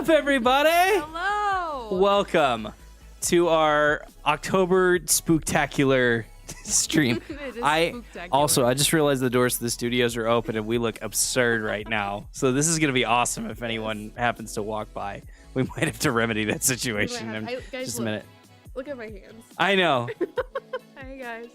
up, everybody? Hello. Welcome to our October spooktacular stream. It is spooktacular. I just realized the doors to the studios are open and we look absurd right now. So this is going to be awesome if anyone happens to walk by. We might have to remedy that situation in just a minute. Look at my hands. I know. Hi, guys.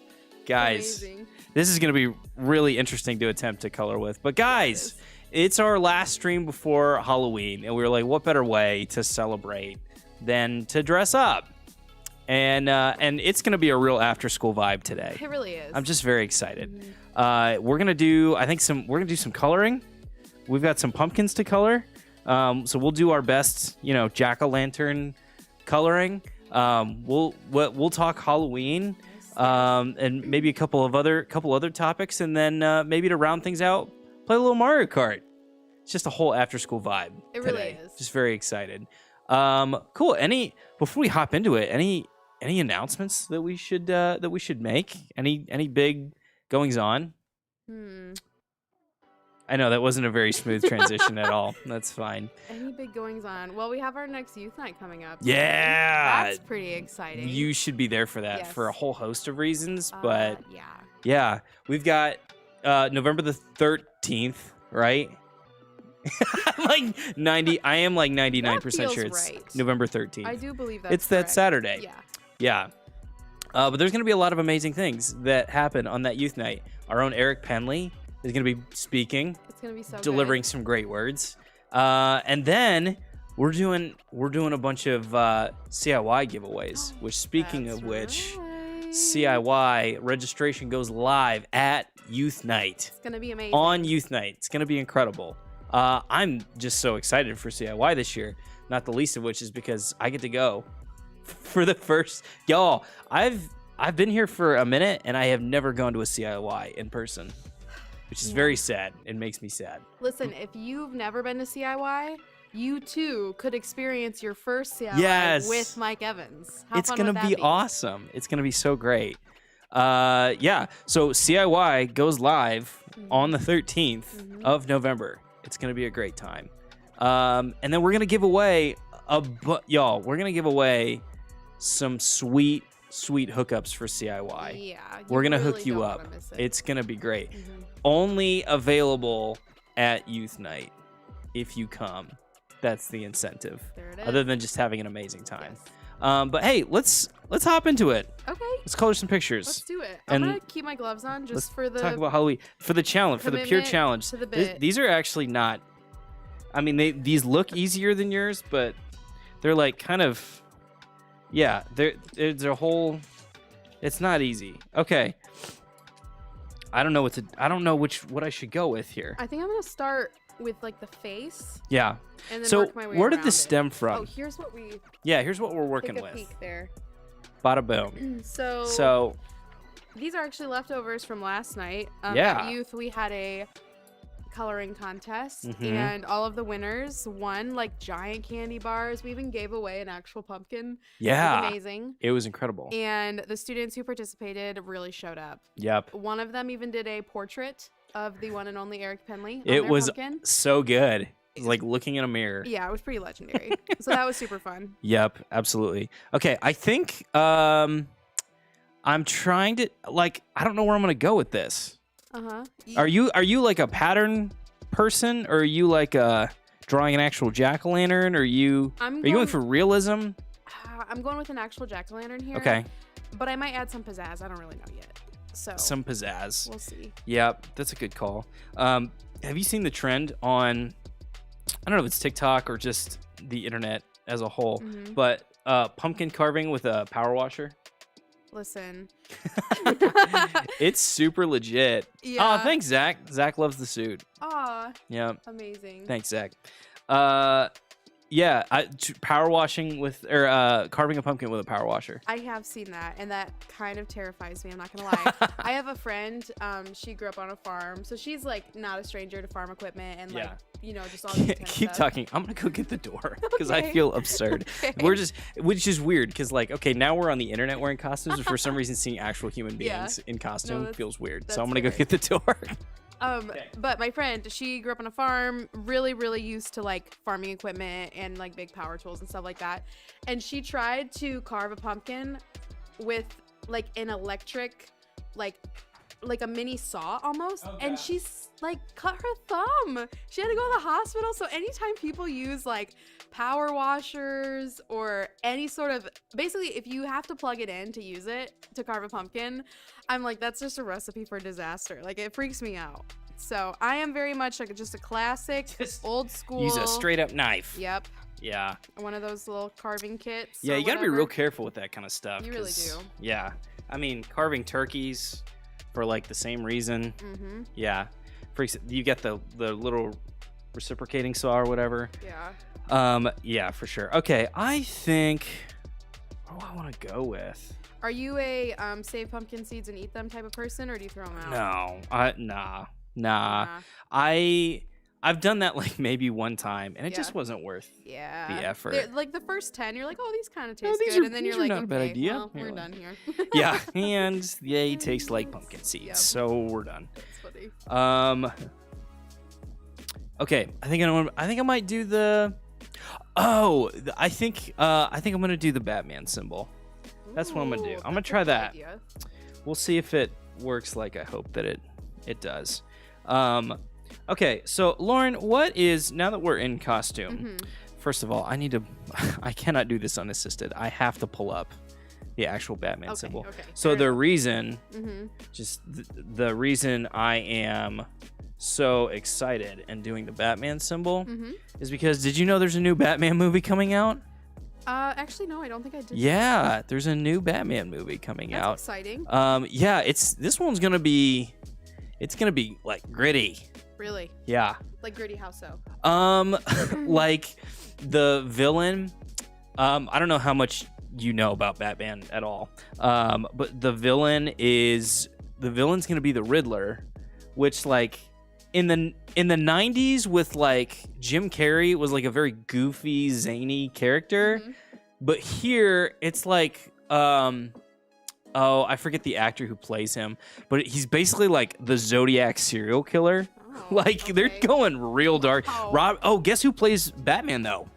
Guys, Amazing. this is going to be really interesting to attempt to color with. But guys, it's our last stream before Halloween, and we were like, what better way to celebrate than to dress up? And it's going to be a real after-school vibe today. It really is. I'm just very excited. We're going to do, some coloring. We've got some pumpkins to color. So we'll do our best, jack-o'-lantern coloring. We'll talk Halloween. And maybe a couple other topics, and then maybe to round things out, play a little Mario Kart. It's just a whole after-school vibe. It today. really is. Just very excited. Cool. Before we hop into it, any announcements that we should make? Any big goings on? I know that wasn't a very smooth transition at all. That's fine. Any big goings on? Well, we have our next youth night coming up. Yeah. That's pretty exciting. You should be there for that Yes. for a whole host of reasons, but yeah. yeah, we've got November the 13th, right? I am like 99% sure it's right. November 13th. I do believe that's It's that correct. Saturday. Yeah. Yeah. But there's going to be a lot of amazing things that happen on that youth night. Our own Eric Penley is going to be speaking, It's going to be so delivering some great words. And then we're doing a bunch of CIY giveaways, which speaking That's of which, right. CIY registration goes live at Youth Night. It's going to be amazing. On Youth Night. It's going to be incredible. I'm just so excited for CIY this year, not the least of which is because I get to go for the first... Y'all, I've been here for a minute, and I have never gone to a CIY in person, which is very sad. It makes me sad. Listen, if you've never been to CIY, you too could experience your first CIY Yes. with Mike Evans. How It's fun going would to that be awesome. It's going to be so great. Yeah, so CIY goes live on the 13th of November. It's going to be a great time. And then we're going to give away we're going to give away some sweet hookups for CIY. Yeah. We're going to really hook you don't up. wanna miss it. It's going to be great. Only available at Youth Night if you come. That's the incentive. There it is. Other than just having an amazing time. Yes. But hey, let's hop into it. Okay. Let's color some pictures. Let's do it. And I'm going to keep my gloves on Let's just for the talk about Halloween for the challenge, for the pure commitment challenge. to the bit. These are actually not. I mean, these look easier than yours, but they're like kind of. Yeah, there's a whole. It's not easy. Okay. I don't know what I should go with here. I think I'm going to start with like the face Yeah. and then So work my way where did around this it. stem Oh, from? here's what we Yeah, here's what we're working take a with. peek there. Bada boom. So these are actually leftovers from last night. Yeah. At Youth, we had a coloring contest, Mhm. and all of the winners won like giant candy bars. We even gave away an actual pumpkin. It was Yeah. amazing. It was incredible. And the students who participated really showed up. Yep. One of them even did a portrait of the one and only Eric Penley. On It their was pumpkin. so good. It was like looking in a mirror. Yeah, it was pretty legendary. So that was super fun. Yep, absolutely. Okay, I think I'm trying to I don't know where I'm gonna go with this. Are you like a pattern person, or are you like drawing an actual jack-o'-lantern? Or are you going for realism? I'm going with an actual jack-o'-lantern here. Okay. But I might add some pizzazz. I don't really know yet. So Some pizzazz. we'll see. Yep, that's a good call. Have you seen the trend on, I don't know if it's TikTok or just the internet as a whole, Mhm. but pumpkin carving with a power washer? Listen. It's super legit. Yeah. Oh, thanks, Zach. Zach loves the suit. Aw, Yep. amazing. Thanks, Zach. Yeah, power washing with, or carving a pumpkin with a power washer. I have seen that, and that kind of terrifies me. I'm not gonna lie. I have a friend. She grew up on a farm, so she's like not a stranger to farm equipment and like just all these kind of Keep stuff. talking. I'm gonna go get the door because I Okay. feel absurd. Okay. Which is weird because okay, now we're on the internet wearing costumes, but for some reason seeing actual human Yeah. beings in costume that's- feels weird. So that's I'm gonna go fair. get the door. But my friend, she grew up on a farm, really, really used to like farming equipment and like big power tools and stuff like that. And she tried to carve a pumpkin with like an electric, like a mini saw almost, and she's like cut her thumb. She had to go to the hospital. So anytime people use like power washers or any sort of, basically if you have to plug it in to use it to carve a pumpkin, I'm like, that's just a recipe for disaster. Like, it freaks me out. So I am very much like just a classic, old school. Use a straight up knife. Yep. Yeah. One of those little carving kits. Yeah, you got to be real careful with that kind of stuff. You really do. Yeah. I mean, carving turkeys for like the same reason. Mm-hmm. Yeah. Freaks. You get the little reciprocating saw or whatever. Yeah. Yeah, for sure. Okay, I think. What do I want to go with? Are you a save pumpkin seeds and eat them type of person, or do you throw them out? No. Nah. I've done that like maybe one time, and it just wasn't worth the effort. Like the first 10, you're like, oh, these kind of taste good, and then you're like, not okay, a bad idea. well, we're done here. Yeah, and they taste like pumpkin seeds, so we're done. That's funny. Okay, I think I might do the. I think I'm gonna do the Batman symbol. That's what I'm gonna do. I'm gonna try that. Idea. We'll see if it works like I hope that it does. Okay, so Lauren, what is, now that we're in costume, first of all, I cannot do this unassisted. I have to pull up the actual Batman symbol. Okay, so the reason, the reason I am so excited and doing the Batman symbol is because, did you know there's a new Batman movie coming out? Actually, no, I don't think I did. Yeah, there's a new Batman movie coming out. That's exciting. Yeah, this one's gonna be, it's gonna be like gritty. Really? Yeah. Like gritty, how so? Like the villain. I don't know how much you know about Batman at all. But the villain's gonna be the Riddler, which like in the 90s with like Jim Carrey was like a very goofy, zany character. But here it's like I forget the actor who plays him, but he's basically like the Zodiac serial killer. Like they're going real dark. Guess who plays Batman though?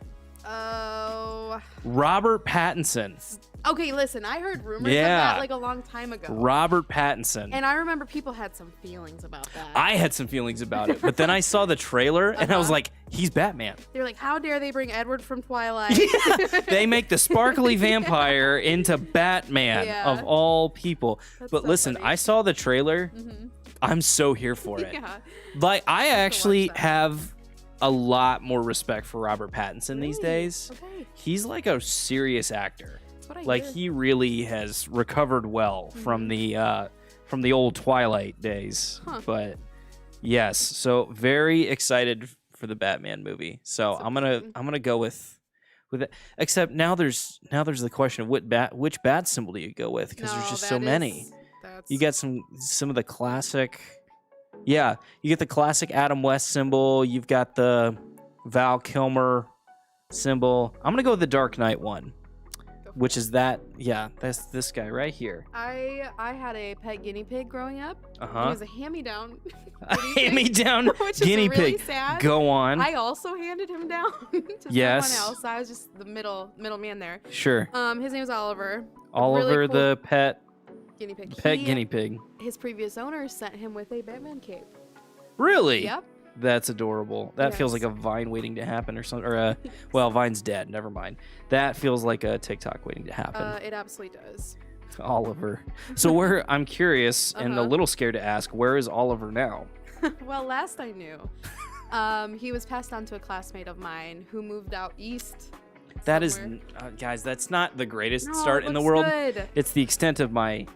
Robert Pattinson. Okay, listen, I heard rumors of that like a long time ago. Robert Pattinson. And I remember people had some feelings about that. I had some feelings about it, but then I saw the trailer and I was like, he's Batman. They're like, how dare they bring Edward from Twilight? They make the sparkly vampire into Batman of all people. That's but so listen, funny. I saw the trailer. I'm so here for it. Like, I actually have a lot more respect for Robert Pattinson these days. Okay. He's like a serious actor. Like, he really has recovered well from the old Twilight days. But yes, so very excited for the Batman movie. So I'm gonna go with it. Except now there's the question of which bat symbol do you go with, because there's just so many. You get some of the classic. Yeah, you get the classic Adam West symbol. You've got the Val Kilmer symbol. I'm gonna go with the Dark Knight one, which is that. Yeah, that's this guy right here. I had a pet guinea pig growing up. He was a hand-me-down. A hand-me-down guinea really pig. Sad. Go on. I also handed him down to someone else. I was just the middleman there. Sure. His name was Oliver. Oliver, really cool the pet. Guinea pig. Guinea pig. His previous owner sent him with a Batman cape. Really? Yep. That's adorable. That feels like a Vine waiting to happen or something. Or well, Vine's dead. Never mind. That feels like a TikTok waiting to happen. It absolutely does. Oliver. So I'm curious and a little scared to ask, where is Oliver now? Well, last I knew, he was passed on to a classmate of mine who moved out east. That is, guys, that's not the greatest start in the world. Good. It's the extent of my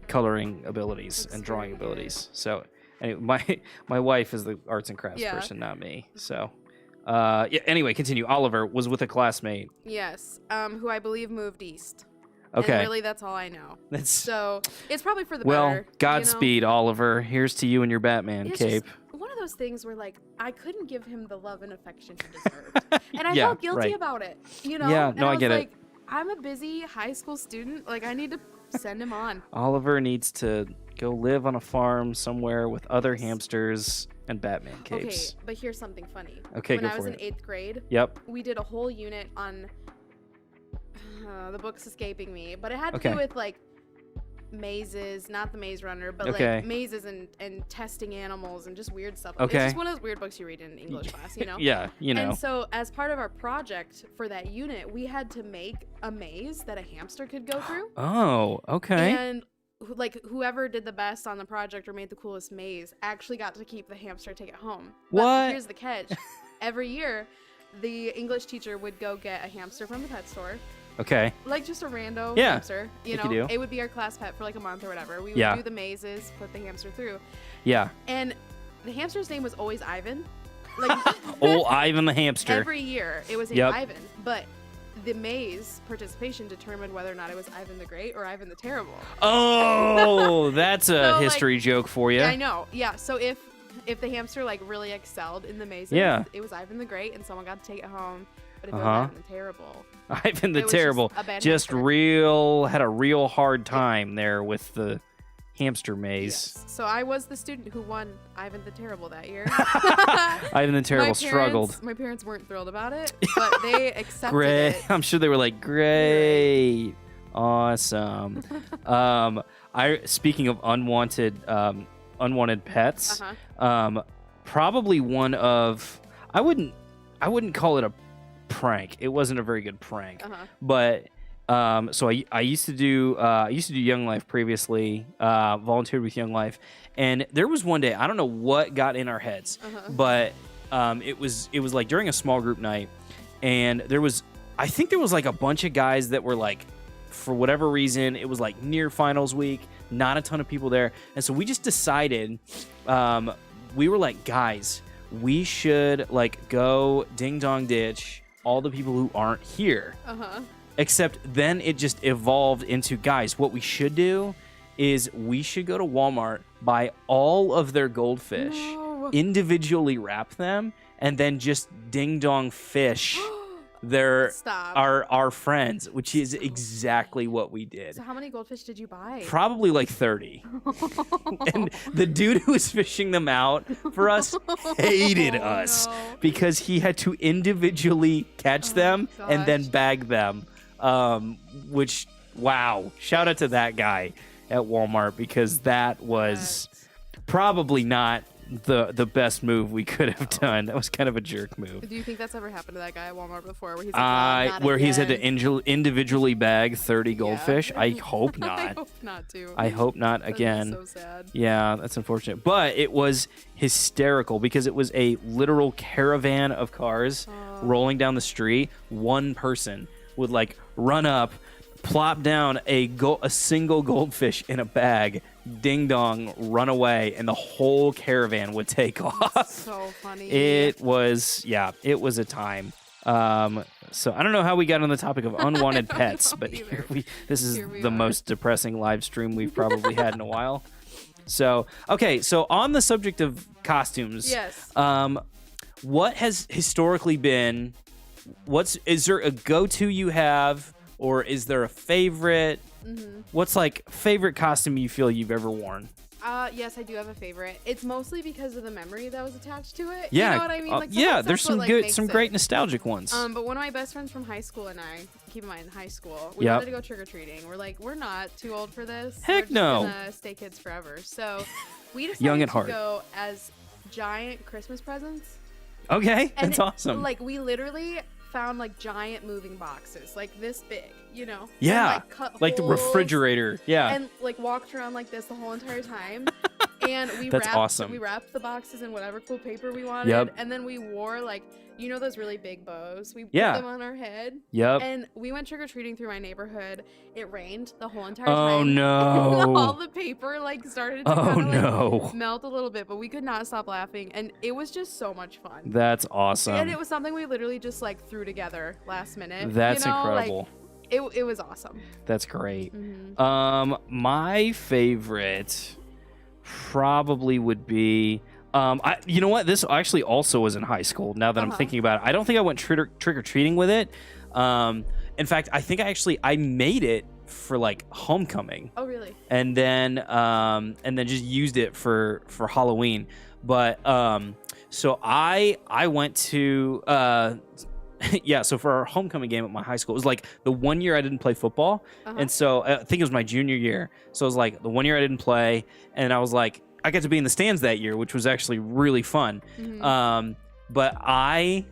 coloring abilities and drawing abilities. So anyway, my wife is the arts and crafts person, not me. So anyway, continue. Oliver was with a classmate. Yes, who I believe moved east. Okay. And really, that's all I know. So it's probably for the better. Well, Godspeed, Oliver. Here's to you and your Batman cape. One of those things where, like, I couldn't give him the love and affection he deserved. And I felt guilty about it, you know? Yeah, and I get it. I'm a busy high school student. Like, I need to send him on. Oliver needs to Go live on a farm somewhere with other hamsters and Batman capes. Okay, but here's something funny. Okay, when go I was for in it. 8th grade, Yep. we did a whole unit on the book's escaping me, but it had to Okay. do with like mazes, not the Maze Runner, but Okay. like mazes and testing animals and just weird stuff. Okay. It's just one of those weird books you read in English class, you know? Yeah, you know. And so as part of our project for that unit, we had to make a maze that a hamster could go through. Oh, okay. And like whoever did the best on the project or made the coolest maze actually got to keep the hamster, take it home. But What? here's the catch. Every year, the English teacher would go get a hamster from the pet store. Okay. Like just a rando Yeah, hamster, you like know, you do. it would be our class pet for like a month or whatever. We would Yeah. do the mazes, put the hamster through, Yeah. and the hamster's name was always Ivan. Like Old Ivan the hamster. every year, it was named Yep. Ivan. But the maze participation determined whether or not it was Ivan the Great or Ivan the Terrible. Oh, that's a So, like, history joke for you. Yeah, I know. Yeah, so if the hamster like really excelled in the mazes, Yeah. it was Ivan the Great, and someone got to take it home. But if it Uh-huh. was Ivan the Terrible, Ivan the It was just Terrible a bad just hamster. had a real hard time there with the hamster maze. yes. So I was the student who won Ivan the Terrible that year. Ivan the Terrible My struggled. parents- My parents weren't thrilled about it, but they accepted Great. it. I'm sure they were like, great. Awesome. Speaking of unwanted pets, Uh-huh. probably one of I wouldn't call it a prank. It wasn't a very good prank. Uh-huh. But so I used to do Young Life previously, volunteered with Young Life, and there was one day, I don't know what got in our heads, Uh-huh. but it was like during a small group night, and I think there was like a bunch of guys that were like, for whatever reason, it was like near finals week, not a ton of people there, and so we just decided, we were like, guys, we should like go ding dong ditch all the people who aren't here. Uh-huh. Except then it just evolved into, guys, what we should do is we should go to Walmart, buy all of their goldfish, No. individually wrap them, and then just ding dong fish Stop. our friends, which is exactly what we did. So how many goldfish did you buy? Probably like 30. And the dude who was fishing them out for us hated Oh, us no. because he had to individually catch them and then gosh. bag them. Which, wow, shout out to that guy at Walmart, because that was probably not the best move we could have done. That was kind of a jerk move. Do you think that's ever happened to that guy at Walmart before, where he's like, not Where he's had to again? individually bag 30 Yeah. goldfish? I hope not. I hope not too. I hope not That'd again. be so sad. Yeah, that's unfortunate. But it was hysterical because it was a literal caravan of cars rolling down the street. One person would like run up, plop down a single goldfish in a bag, ding dong, run away, and the whole caravan would take off. So funny. It was a time. So I don't know how we got on the topic of unwanted pets, know but either. this is Here we the are. most depressing live stream we've probably had in a while. So, okay, so on the subject of costumes, Yes. what has historically been, is there a go-to you have, or is there a favorite? Mm-hmm. What's like favorite costume you feel you've ever worn? Yes, I do have a favorite. It's mostly because of the memory that was attached to it. Yeah, You know what I mean? Like, yeah. sometimes There's that's what, some like, makes great it. nostalgic ones. But one of my best friends from high school and I, keep in mind, high school, we Yep. wanted to go trick-or-treating. We're like, we're not too old for this. Heck we're just no. gonna stay kids forever. So we decided Young at to heart. go as giant Christmas presents. Okay, And that's awesome. Like, we literally found like giant moving boxes, like this big, you know? Yeah, And, cut like the holes refrigerator. Yeah. And like walked around like this the whole entire time. And we That's wrapped, awesome. We wrapped the boxes in whatever cool paper we wanted. Yep. And then we wore like, you know, those really big bows. We Yeah. put them on our head. Yep. And we went trick-or-treating through my neighborhood. It rained the whole entire Oh time. no. All the paper like started to Oh kind of like no. melt a little bit, but we could not stop laughing. And it was just so much fun. That's awesome. And it was something we literally just like threw together last minute. That's you know? incredible. Like, it was awesome. That's great. Mhm. My favorite probably would be. You know what? This actually also was in high school. Now that I'm Uh-huh. thinking about it, I don't think I went trick or treating with it. In fact, I think I made it for like homecoming, Oh, really? and then just used it for Halloween. But so I went to yeah, so for our homecoming game at my high school, it was like the one year I didn't play football, and so I think it was my junior year. So it was like the one year I didn't play, and I was like, I got to be in the stands that year, which was actually really fun. But I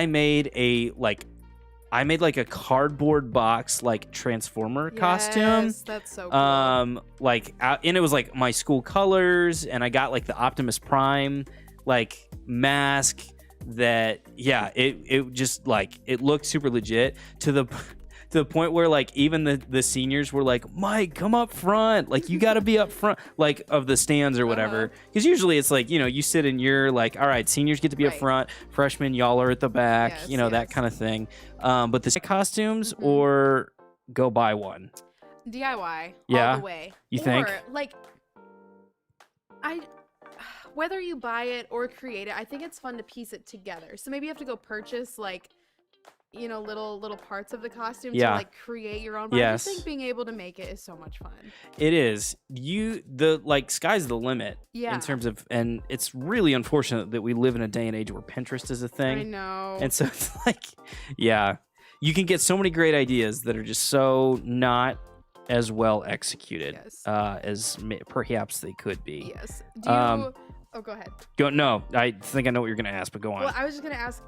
made like a cardboard box like Transformer costume. Yes, that's so cool. And it was like my school colors, and I got like the Optimus Prime like mask. That it just like it looked super legit to the point where like even the seniors were like, Mike, come up front, like you got to be up front like of the stands or whatever, because usually it's like, you know, you sit and you're like, all right, seniors get to be up front, freshmen, y'all are at the back, that kind of thing. But the costumes or go buy one DIY all the way. You think? Or like whether you buy it or create it, I think it's fun to piece it together. So maybe you have to go purchase like, you know, little parts of the costume to like create your own. But I just think being able to make it is so much fun. It is. Sky's the limit in terms of, and it's really unfortunate that we live in a day and age where Pinterest is a thing. I know. And so it's like, you can get so many great ideas that are just so not as well executed as perhaps they could be. Yes. Do you... Oh, go ahead. No, I think I know what you're going to ask, but go on. Well, I was just going to ask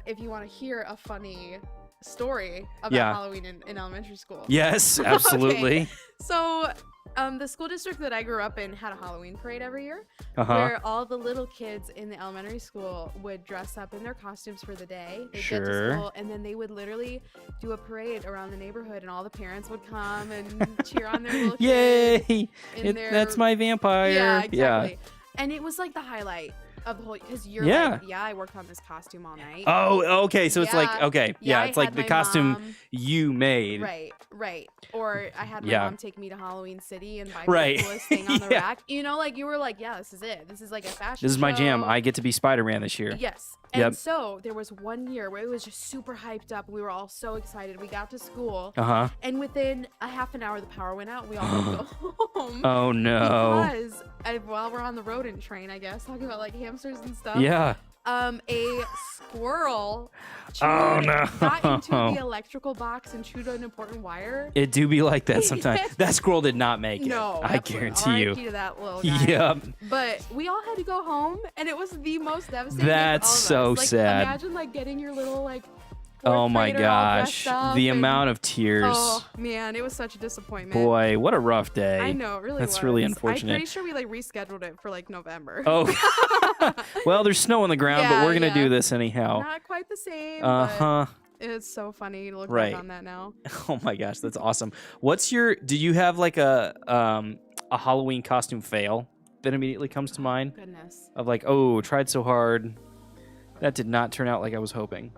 if you want to hear a funny story about Halloween in elementary school. Yes, absolutely. Okay. So the school district that I grew up in had a Halloween parade every year where all the little kids in the elementary school would dress up in their costumes for the day. They'd get to school, and then they would literally do a parade around the neighborhood, and all the parents would come and cheer on their little kids. Yay! That's my vampire. Yeah, exactly. And it was like the highlight of the whole, because you're like, I worked on this costume all night. Oh, okay. So it's like, it's like the costume you made. Right. Or I had my mom take me to Halloween City and buy the coolest thing on the rack. You know, like you were like, this is it. This is like a fashion This is my show. jam. I get to be Spider-Man this year. Yes. And so there was one year where it was just super hyped up. We were all so excited. We got to school. And within a half an hour, the power went out. We all had to go home. Oh, no. Because while we're on the rodent train, I guess, talking about like hamsters and stuff. Yeah. A squirrel got into the electrical box and chewed an important wire. It do be like that sometimes. That squirrel did not make it. No, I guarantee you. RIP to that little guy. Yep. But we all had to go home, and it was the most devastating. That's so sad. Imagine like getting your little like. Oh my gosh, the amount of tears. Oh man, it was such a disappointment. Boy, what a rough day. I know, it really That's was. really unfortunate. I'm pretty sure we like rescheduled it for like November. Oh, well, there's snow on the ground, but we're gonna do this anyhow. Not quite the same. It's so funny to look back on that now. Oh my gosh, that's awesome. Do you have like a Halloween costume fail that immediately comes to mind? Goodness. Of like, tried so hard, that did not turn out like I was hoping.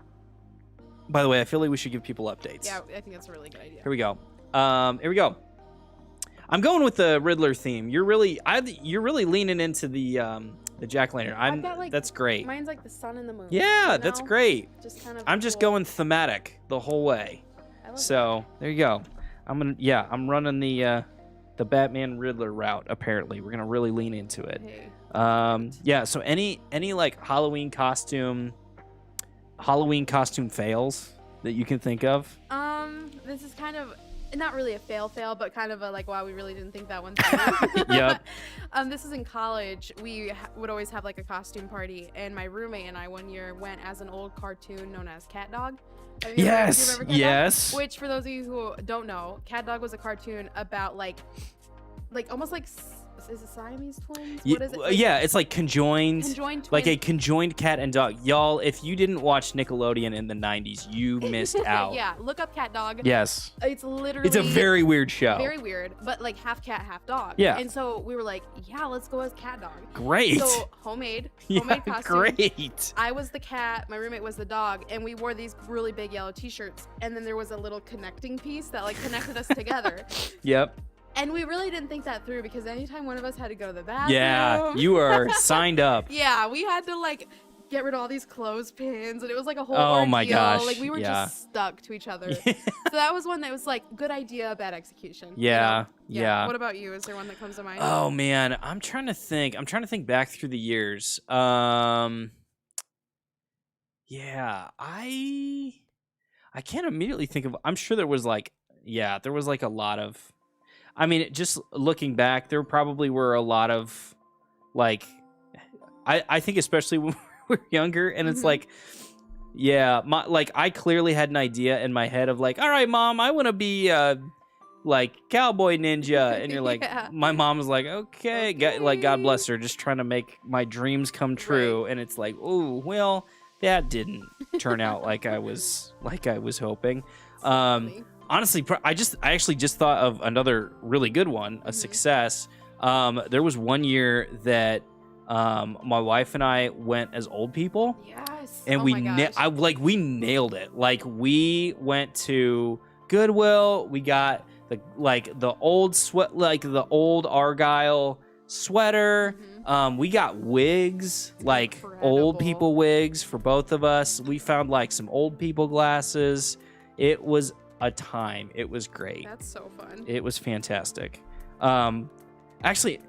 By the way, I feel like we should give people updates. Yeah, I think that's a really good idea. Here we go. I'm going with the Riddler theme. You're really leaning into the jack-o'-lantern. That's great. Mine's like the sun and the moon. Yeah, that's great. Just kind of I'm just going thematic the whole way. So there you go. I'm running the Batman Riddler route. Apparently, we're gonna really lean into it. Hey. So any like Halloween costume fails that you can think of? This is kind of not really a fail, but kind of a like, wow, we really didn't think that one through. Yep. This is in college. We would always have like a costume party, and my roommate and I one year went as an old cartoon known as Cat Dog. Yes. Dog? Which, for those of you who don't know, Cat Dog was a cartoon about like almost like. Is it Siamese twins? What is it? It's like conjoined. Conjoined twins. Like a conjoined cat and dog. Y'all, if you didn't watch Nickelodeon in the 90s, you missed out. Yeah, look up Cat Dog. Yes. It's literally... It's a very weird show. Very weird, but like half cat, half dog. Yeah. And so we were like, let's go as Cat Dog. Great. So homemade costume. Great. I was the cat, my roommate was the dog, and we wore these really big yellow t-shirts, and then there was a little connecting piece that like connected us together. Yep. And we really didn't think that through, because anytime one of us had to go to the bathroom. Yeah, you are signed up. Yeah, we had to like get rid of all these clothespins, and it was like a whole Oh ordeal. my gosh, Like we were yeah. just stuck to each other. So that was one that was like good idea, bad execution. Yeah, you know? yeah. What about you? Is there one that comes to mind? Oh man, I'm trying to think back through the years. Yeah, I can't immediately think of. I'm sure there was like a lot of. I mean, just looking back, there probably were a lot of like. I think especially when we were younger, and it's like, yeah, I clearly had an idea in my head of like, all right, Mom, I want to be like cowboy ninja, and you're like, my mom was like, okay. God bless her, just trying to make my dreams come true, and it's like, oh well, that didn't turn out like I was hoping. Honestly, I actually just thought of another really good one, a success. There was one year that my wife and I went as old people. Yes. And we nailed it. Like we went to Goodwill, we got the old the old Argyle sweater. We got wigs, like old people wigs for both of us. We found like some old people glasses. It was a time. It was great. That's so fun. It was fantastic. Actually,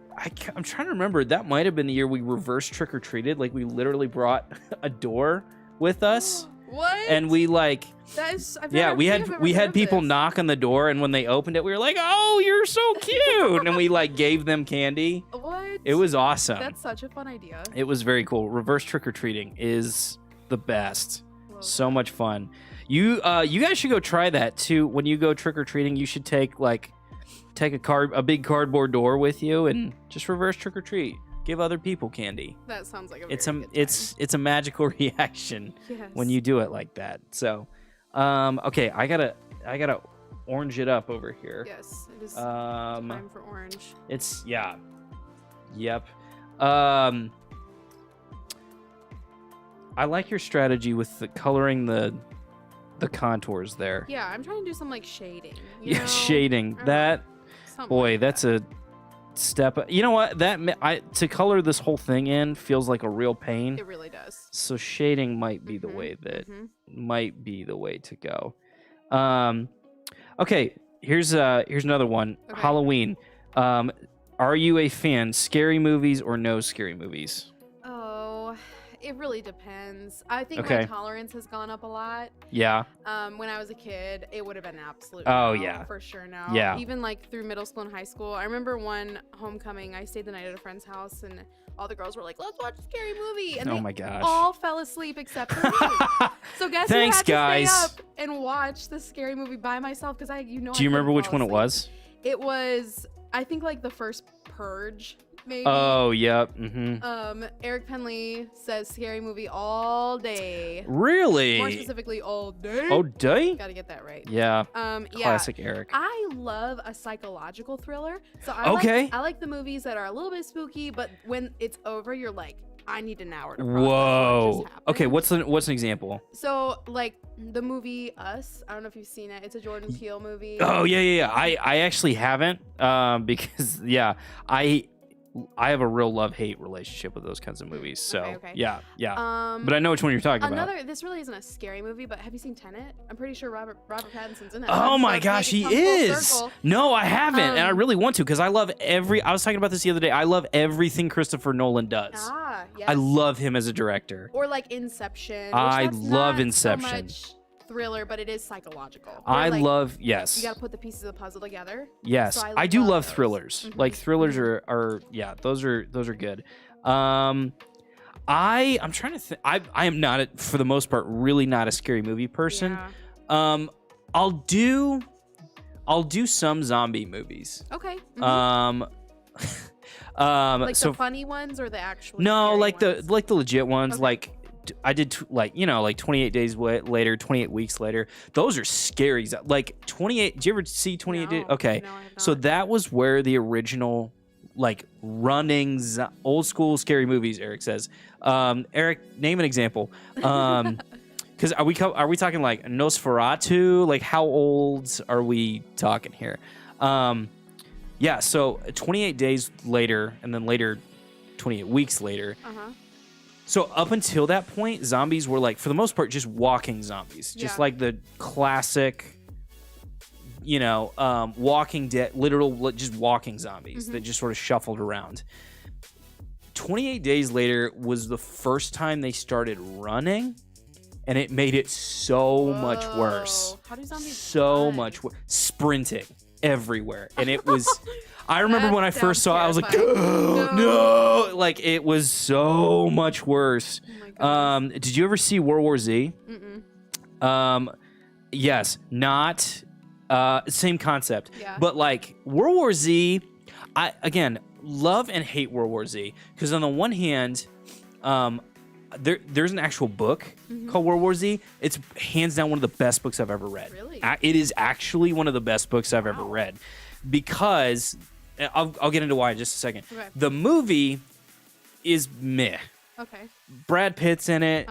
I'm trying to remember. That might have been the year we reverse trick or treated. Like we literally brought a door with us. What? And we like. That is. We had people knock on the door, and when they opened it, we were like, "Oh, you're so cute!" And we like gave them candy. What? It was awesome. That's such a fun idea. It was very cool. Reverse trick or treating is the best. So much fun. You guys should go try that too. When you go trick or treating, you should take a big cardboard door with you and just reverse trick or treat. Give other people candy. That sounds like it's a magical reaction when you do it like that. So, okay, I gotta orange it up over here. Yes, it is time for orange. Yep. I like your strategy with the coloring the contours there. Yeah, I'm trying to do some like shading. Shading. That's a step. You know what? To color this whole thing in feels like a real pain. It really does. So shading might be the way to go. Okay, here's another one. Okay. Halloween. Are you a fan? Scary movies or no scary movies? Oh, it really depends. I think my tolerance has gone up a lot. Yeah. When I was a kid, it would have been absolute. Oh, yeah. For sure no. Yeah. Even like through middle school and high school. I remember one homecoming, I stayed the night at a friend's house, and all the girls were like, let's watch a scary movie. And my gosh. all fell asleep except for me. So guess who had to stay up and watch the scary movie by myself? Because Do you remember which one it was? It was, I think, like the first Purge. Maybe. Oh, yep. Mm-hmm. Eric Penley says scary movie all day. Really? More specifically, all day. All day? Gotta get that right. Yeah. Classic Eric. I love a psychological thriller. So I like the movies that are a little bit spooky, but when it's over, you're like, I need an hour to process what just happened. Okay, what's an example? So, like, the movie Us. I don't know if you've seen it. It's a Jordan Peele movie. Oh, yeah. I actually haven't, because, I have a real love-hate relationship with those kinds of movies. So, okay. Yeah. But I know which one you're talking about. This really isn't a scary movie, but have you seen Tenet? I'm pretty sure Robert Pattinson's in it. Oh my gosh, he is. No, I haven't, and I really want to, because I love I was talking about this the other day. I love everything Christopher Nolan does. Yes. I love him as a director. Or like Inception. I love Inception. So much thriller, but it is psychological. Yes. You got to put the pieces of the puzzle together. Yes, so I do love thrillers. Mm-hmm. Like thrillers are those are good. I'm trying to think. I am not, for the most part, really not a scary movie person. Yeah. I'll do some zombie movies. Okay. Mm-hmm. Like so the funny ones or the actual? No, like ones? the legit ones. Okay. Like I did 28 days later, 28 weeks later. Those are scary. Like 28. Did you ever see 28 days? Okay. No, I have not. So that was where the original like running old school scary movies, Eric says. Eric, name an example. Because are we talking like Nosferatu? Like how old are we talking here? Yeah. So 28 days later, and then later, 28 weeks later. So up until that point, zombies were like, for the most part, just walking zombies, just like the classic, Walking Dead, literal, just walking zombies that just sort of shuffled around. 28 Days Later was the first time they started running, and it made it so much worse. How do zombies so much worse. Sprinting everywhere. And it was... I remember when I first saw it, I was like, no! Like, it was so much worse. Oh my did you ever see World War Z? Mm-mm. Yes. Not... same concept. Yeah. But, like, World War Z... I, again, love and hate World War Z. Because on the one hand... there's an actual book called World War Z. It's hands down one of the best books I've ever read. Really? It is actually one of the best books I've ever read. Because... I'll get into why in just a second. Okay. The movie is meh. Okay. Brad Pitt's in it.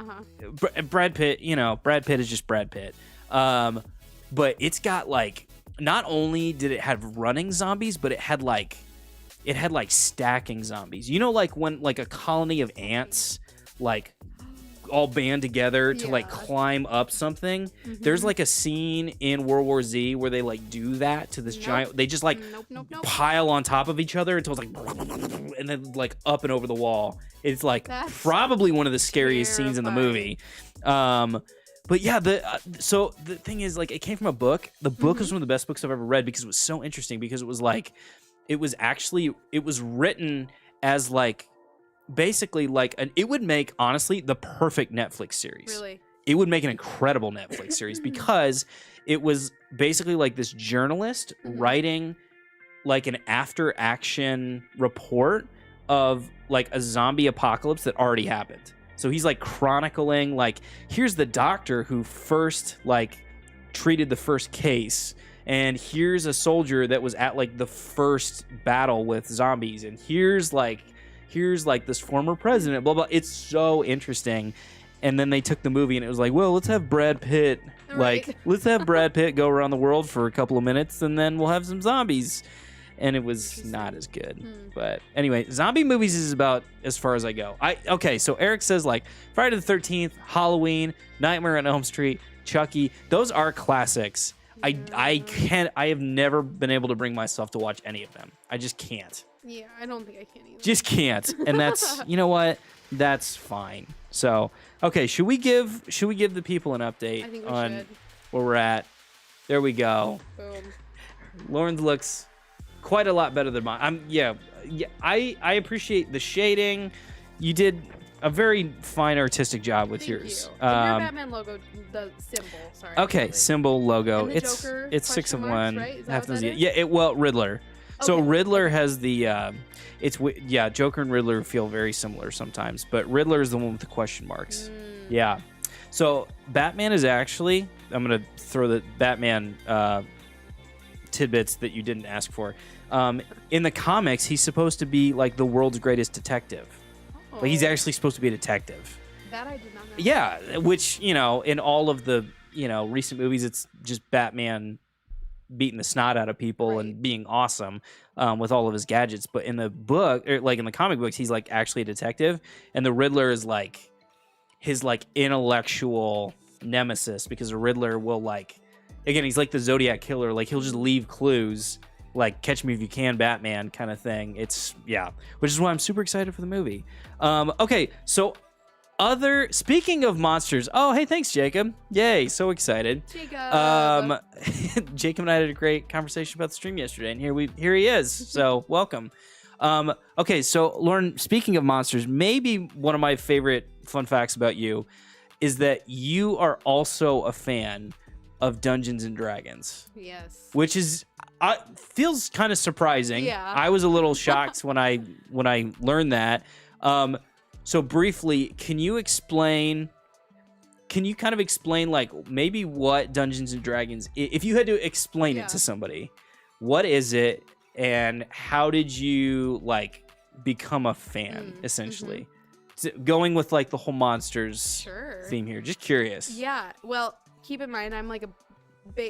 Brad Pitt is just Brad Pitt. But it's got like, not only did it have running zombies, but it had like stacking zombies. You know, like when like a colony of ants like all band together to like climb up something. There's like a scene in World War Z where they like do that to this giant. They just like pile on top of each other until it's like, and then like up and over the wall. It's like probably one of the scariest scenes in the movie. But yeah, so the thing is, like, it came from a book. The book is one of the best books I've ever read because it was so interesting. Because it was like, it was written as like, basically like it would make, honestly, the perfect Netflix series. Really? It would make an incredible Netflix series because it was basically like this journalist writing like an after action report of like a zombie apocalypse that already happened. So he's like chronicling, like, here's the doctor who first like treated the first case, and here's a soldier that was at like the first battle with zombies, and here's like this former president, blah blah. It's so interesting. And then they took the movie and it was like, well, let's have Brad Pitt, let's have Brad Pitt go around the world for a couple of minutes, and then we'll have some zombies. And it was not as good. But anyway, zombie movies is about as far as I go. So Eric says like Friday the 13th, Halloween, Nightmare on Elm Street, Chucky. Those are classics. I have never been able to bring myself to watch any of them. I just can't. Yeah, I don't think I can either. Just can't. And that's, you know what? That's fine. So, okay, should we give the people an update on where we're at? There we go. Boom. Lauren's looks quite a lot better than mine. I appreciate the shading. You did a very fine artistic job with yours. You. And your Batman logo, the symbol. Sorry. Okay, symbol logo. And the Joker, it's 6 of 1. Right? Is that what that is? Yeah. Riddler. Okay. So Riddler has the Joker and Riddler feel very similar sometimes, but Riddler is the one with the question marks. Yeah. So Batman is actually, I'm gonna throw the Batman tidbits that you didn't ask for. In the comics, he's supposed to be like the world's greatest detective. Like, he's actually supposed to be a detective. That I did not know. Yeah, which, in all of the, recent movies, it's just Batman beating the snot out of people and being awesome with all of his gadgets. But in the book, or like in the comic books, he's like actually a detective. And the Riddler is like his like intellectual nemesis, because the Riddler will like, again, he's like the Zodiac killer. Like, he'll just leave clues, like catch me if you can, Batman kind of thing. It's, which is why I'm super excited for the movie. Okay, so speaking of monsters, hey, thanks, Jacob. Yay, so excited. Jacob. Jacob and I had a great conversation about the stream yesterday, and here he is. So welcome. Okay, so Lauren, speaking of monsters, maybe one of my favorite fun facts about you is that you are also a fan of Dungeons and Dragons. Yes. Which is feels kind of surprising. Yeah. I was a little shocked when I learned that. So briefly, can you kind of explain like maybe what Dungeons and Dragons, if you had to explain it to somebody, what is it and how did you like become a fan essentially? Going with like the whole monsters theme here. Just curious. Yeah. Well, keep in mind, I'm like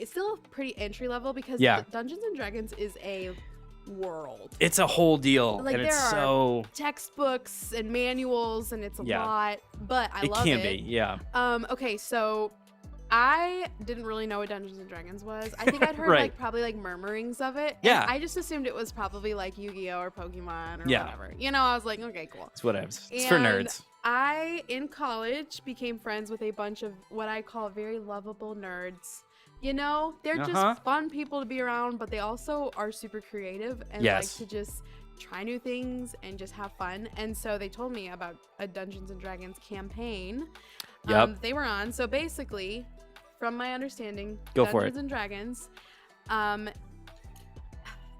still pretty entry level, because Dungeons and Dragons is a world. It's a whole deal, Like, and there it's are so textbooks and manuals, and it's a Yeah. lot, but I it love can it. be, yeah. Okay, so I didn't really know what Dungeons and Dragons was. I think I'd heard Right. like probably like murmurings of it. Yeah. And I just assumed it was probably like Yu-Gi-Oh or Pokemon or Yeah. whatever. You know, I was like, okay, cool. It's whatever. It's for And nerds. I, in college, became friends with a bunch of what I call very lovable nerds. You know, they're just fun people to be around, but they also are super creative and Yes. like to just try new things and just have fun. And so they told me about a Dungeons and Dragons campaign they were on. So basically, from my understanding, Go for Dungeons and Dragons,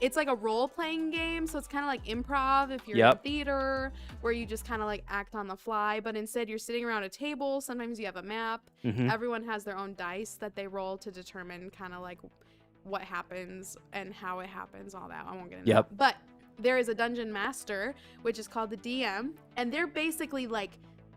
it's like a role-playing game, so it's kind of like improv if you're in theater, where you just kind of like act on the fly, but instead you're sitting around a table. Sometimes you have a map. Everyone has their own dice that they roll to determine kind of like what happens and how it happens, all that. I won't get into that. But there is a dungeon master, which is called the DM, and they're basically like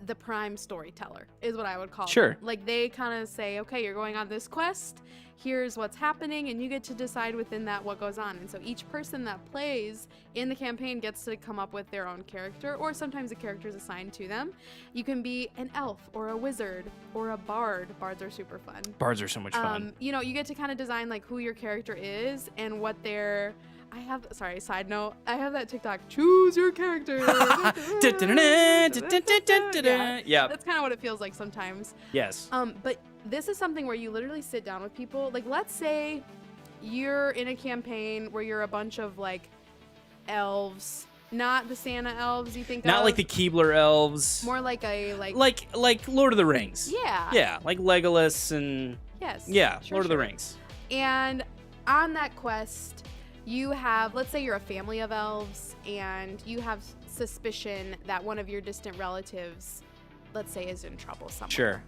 the prime storyteller, is what I would call them. Like, they kind of say, okay, you're going on this quest, here's what's happening, and you get to decide within that what goes on. And so each person that plays in the campaign gets to come up with their own character, or sometimes a character is assigned to them. You can be an elf or a wizard or a bard. Bards are super fun. Bards are so much fun. You know, you get to kind of design like who your character is and what their side note, I have that TikTok, choose your character. Yeah. That's kind of what it feels like sometimes. Yes. But this is something where you literally sit down with people. Like, let's say you're in a campaign where you're a bunch of like elves, not the Santa elves you think Not of. like the Keebler elves. More like a like Lord of the Rings. Yeah. Yeah, like Legolas and Yes. yeah, Sure, Lord of the Rings. And on that quest, you have, let's say you're a family of elves, and you have suspicion that one of your distant relatives, let's say, is in trouble somewhere. Sure.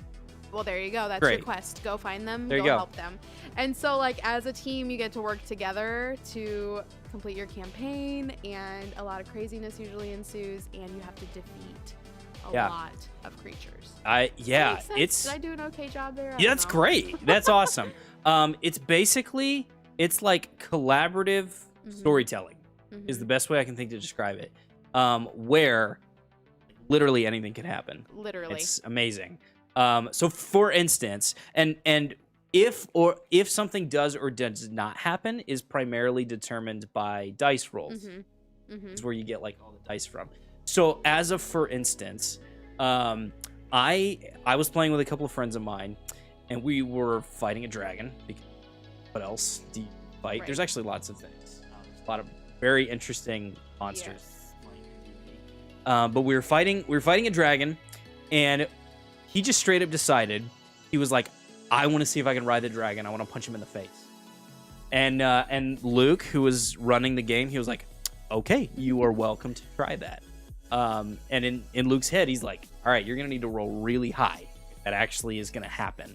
Well, there you go. That's Great. your quest. Go find them. There you go go. help them. And so, like, as a team, you get to work together to complete your campaign, and a lot of craziness usually ensues, and you have to defeat a lot of creatures. It's Did I do an okay job there? Yeah, that's great. That's awesome. It's like collaborative storytelling is the best way I can think to describe it. Where literally anything can happen. Literally. It's amazing. So for instance, and if something does or does not happen is primarily determined by dice rolls. Is where you get like all the dice from. So as of for instance, I was playing with a couple of friends of mine, and we were fighting a dragon. What else do you fight? Right. There's actually lots of things. A lot of very interesting monsters. Yes. But we were fighting a dragon, and he just straight up decided, he was like, I want to see if I can ride the dragon. I want to punch him in the face. And Luke, who was running the game, he was like, okay, you are welcome to try that. And in Luke's head, he's like, all right, you're going to need to roll really high. That actually is going to happen.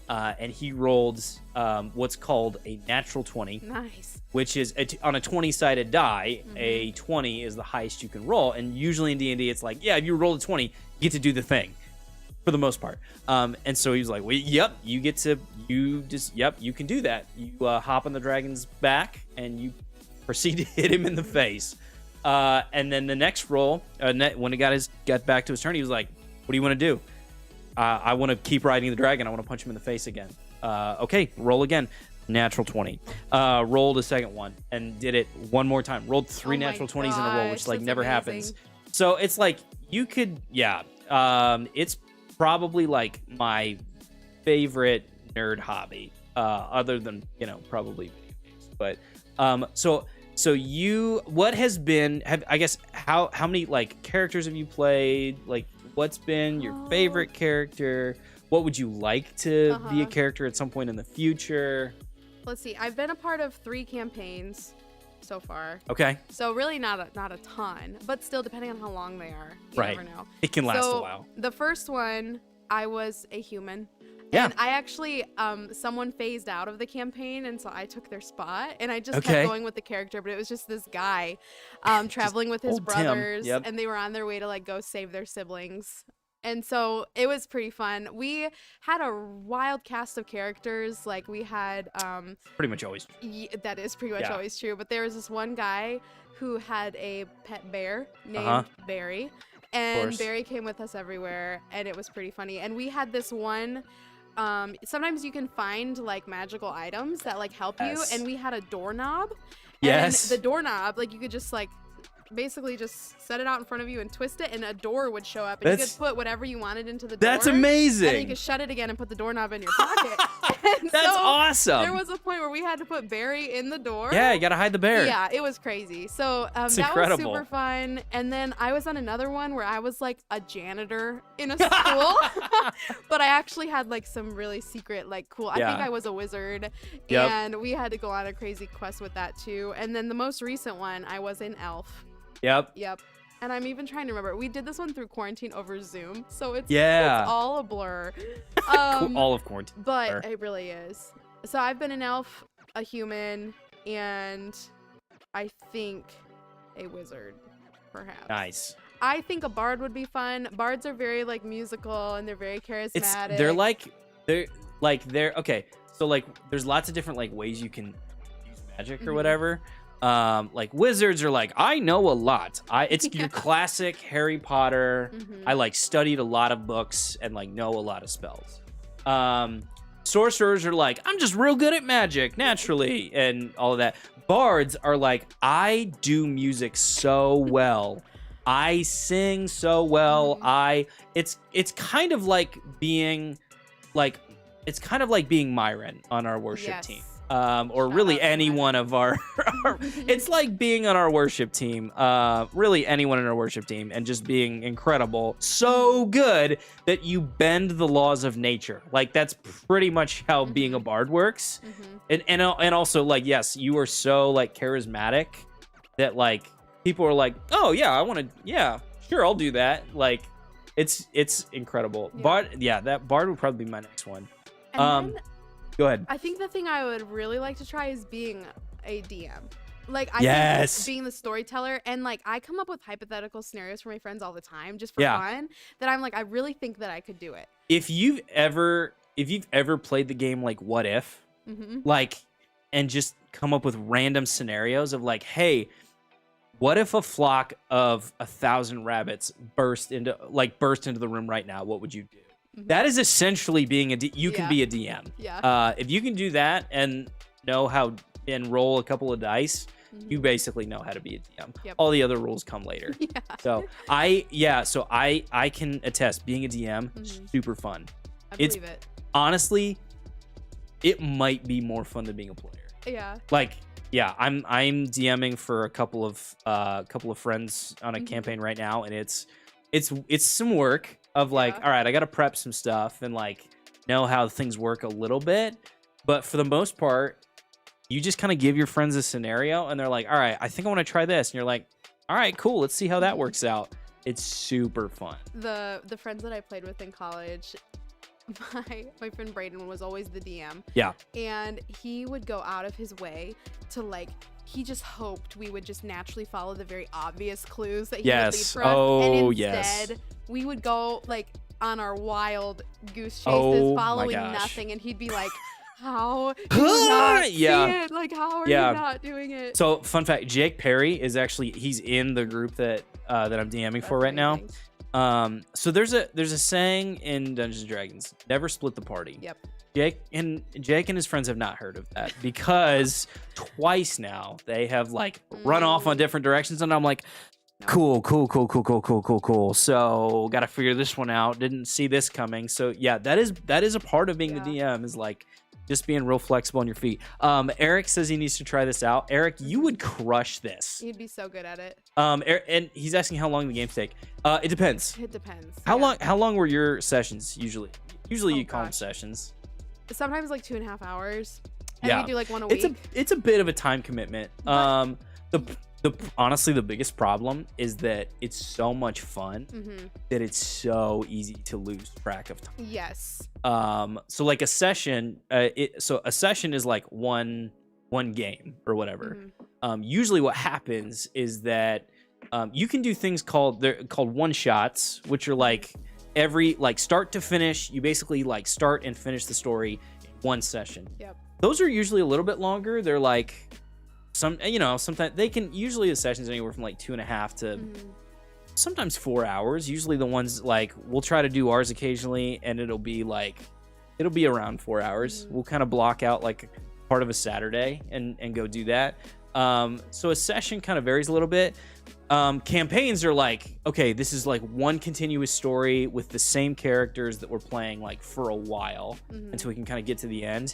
And he rolled what's called a natural 20. Nice. Which is, on a 20-sided die, a 20 is the highest you can roll. And usually in D&D, it's like, yeah, if you roll a 20, you get to do the thing. For the most part. And so he was like, well, yep, you can do that. You hop on the dragon's back, and you proceed to hit him in the face. And then the next roll, when it got back to his turn, he was like, what do you want to do? I want to keep riding the dragon. I want to punch him in the face again. Okay, roll again. Natural 20. Rolled a second one and did it one more time. Rolled 3 natural 20s in a row, which like that's never amazing. happens. So it's like you could, it's probably like my favorite nerd hobby, other than probably video games. But so you, what has been? How many like characters have you played? Like, what's been your favorite character? What would you like to be a character at some point in the future? Let's see. I've been a part of 3 campaigns so far. Okay. So really not a ton, but still, depending on how long they are, you Right. never know. It can last a while. The first one, I was a human. Yeah. And I actually, someone phased out of the campaign, and so I took their spot, and I just Okay. kept going with the character, but it was just this guy traveling with his old Tim. brothers, Yep. and they were on their way to like go save their siblings. And so it was pretty fun. We had a wild cast of characters. Like we had Pretty much always. that is pretty much Yeah. always true. But there was this one guy who had a pet bear named Barry. And Barry came with us everywhere, and it was pretty funny. And we had this one. Sometimes you can find like magical items that like help you, and we had a doorknob. Yes. And the doorknob, like you could just like basically just set it out in front of you and twist it, and a door would show up, and you could put whatever you wanted into the door. That's amazing. And then you could shut it again and put the doorknob in your pocket. That's awesome. There was a point where we had to put Barry in the door. Yeah, you gotta hide the bear. Yeah, it was crazy. So that incredible. was super fun. And then I was on another one where I was like a janitor in a school, but I actually had like some really secret, like cool. I think I was a wizard, and we had to go on a crazy quest with that too. And then the most recent one, I was an elf. Yep. And I'm even trying to remember. We did this one through quarantine over Zoom, so it's all a blur. All of quarantine. But it really is. So I've been an elf, a human, and I think a wizard, perhaps. Nice. I think a bard would be fun. Bards are very like musical and they're very charismatic. They're okay. So like there's lots of different like ways you can use magic or whatever. Like wizards are like, I know a lot. It's your classic Harry Potter. I like studied a lot of books and like know a lot of spells. Sorcerers are like, I'm just real good at magic naturally and all of that. Bards are like, I do music so well. I sing so well. It's kind of like being Myron on our worship team. Or really any one of our it's like being on our worship team, really anyone in our worship team, and just being incredible, so good that you bend the laws of nature. Like that's pretty much how being a bard works. And also like, yes, you are so like charismatic that like people are like, oh yeah, sure, I'll do that. Like it's incredible. That bard would probably be my next one. And Go ahead. I think the thing I would really like to try is being a DM. Like, I think being the storyteller, and like I come up with hypothetical scenarios for my friends all the time just for fun, that I'm like, I really think that I could do it. If you've ever played the game like What If, like, and just come up with random scenarios of like, hey, what if a flock of 1,000 rabbits burst into the room right now? What would you do? That is essentially being you can be a DM. If you can do that and know how and roll a couple of dice, you basically know how to be a DM. All the other rules come later. So I can attest, being a DM, super fun. I believe it. Honestly, it might be more fun than being a player. I'm DMing for a couple of friends on a campaign right now, and it's some work of like, all right, I got to prep some stuff and like know how things work a little bit. But for the most part, you just kind of give your friends a scenario and they're like, all right, I think I want to try this. And you're like, all right, cool. Let's see how that works out. It's super fun. The friends that I played with in college, my friend Braden was always the DM. And he would go out of his way to like, he just hoped we would just naturally follow the very obvious clues that he would leave for us. And instead, we would go like on our wild goose chases, following nothing, and he'd be like, how do you not see it? Like, how are you not doing it? So, fun fact, Jake Perry is actually, he's in the group that I'm DMing for right now. So there's a saying in Dungeons & Dragons, never split the party. Jake and his friends have not heard of that because twice now they have like run off on different directions, and I'm like, cool. So got to figure this one out. Didn't see this coming. So yeah, that is a part of being the DM, is like just being real flexible on your feet. Eric says he needs to try this out. Eric, you would crush this. You'd be so good at it. And he's asking how long the games take. It depends. It depends. How long were your sessions usually? Usually you call them sessions. Sometimes like 2.5 hours. And we do like one a week. It's a bit of a time commitment. Honestly, the biggest problem is that it's so much fun that it's so easy to lose track of time. Yes. So like a session, a session is like one game or whatever. Usually what happens is that you can do things called one shots, which are like every like start to finish. You basically like start and finish the story in one session. Yep. Those are usually a little bit longer. They're like sometimes they can usually the sessions anywhere from like 2.5 to sometimes 4 hours. Usually the ones like we'll try to do ours occasionally, and it'll be around 4 hours. We'll kind of block out like part of a Saturday and go do that. So a session kind of varies a little bit. Campaigns are like, okay, this is like one continuous story with the same characters that we're playing like for a while until we can kind of get to the end.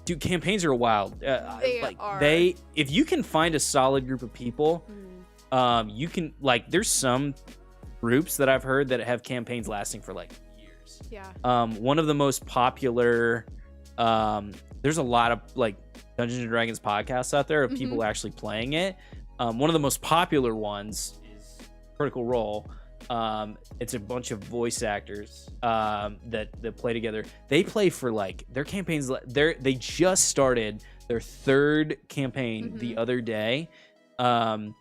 Dude, campaigns are wild. If you can find a solid group of people, you can like. There's some groups that I've heard that have campaigns lasting for like years. Yeah. One of the most popular. There's a lot of like Dungeons and Dragons podcasts out there of people actually playing it. One of the most popular ones is Critical Role. It's a bunch of voice actors that play together. They play for like their campaigns. They just started their third campaign the other day, and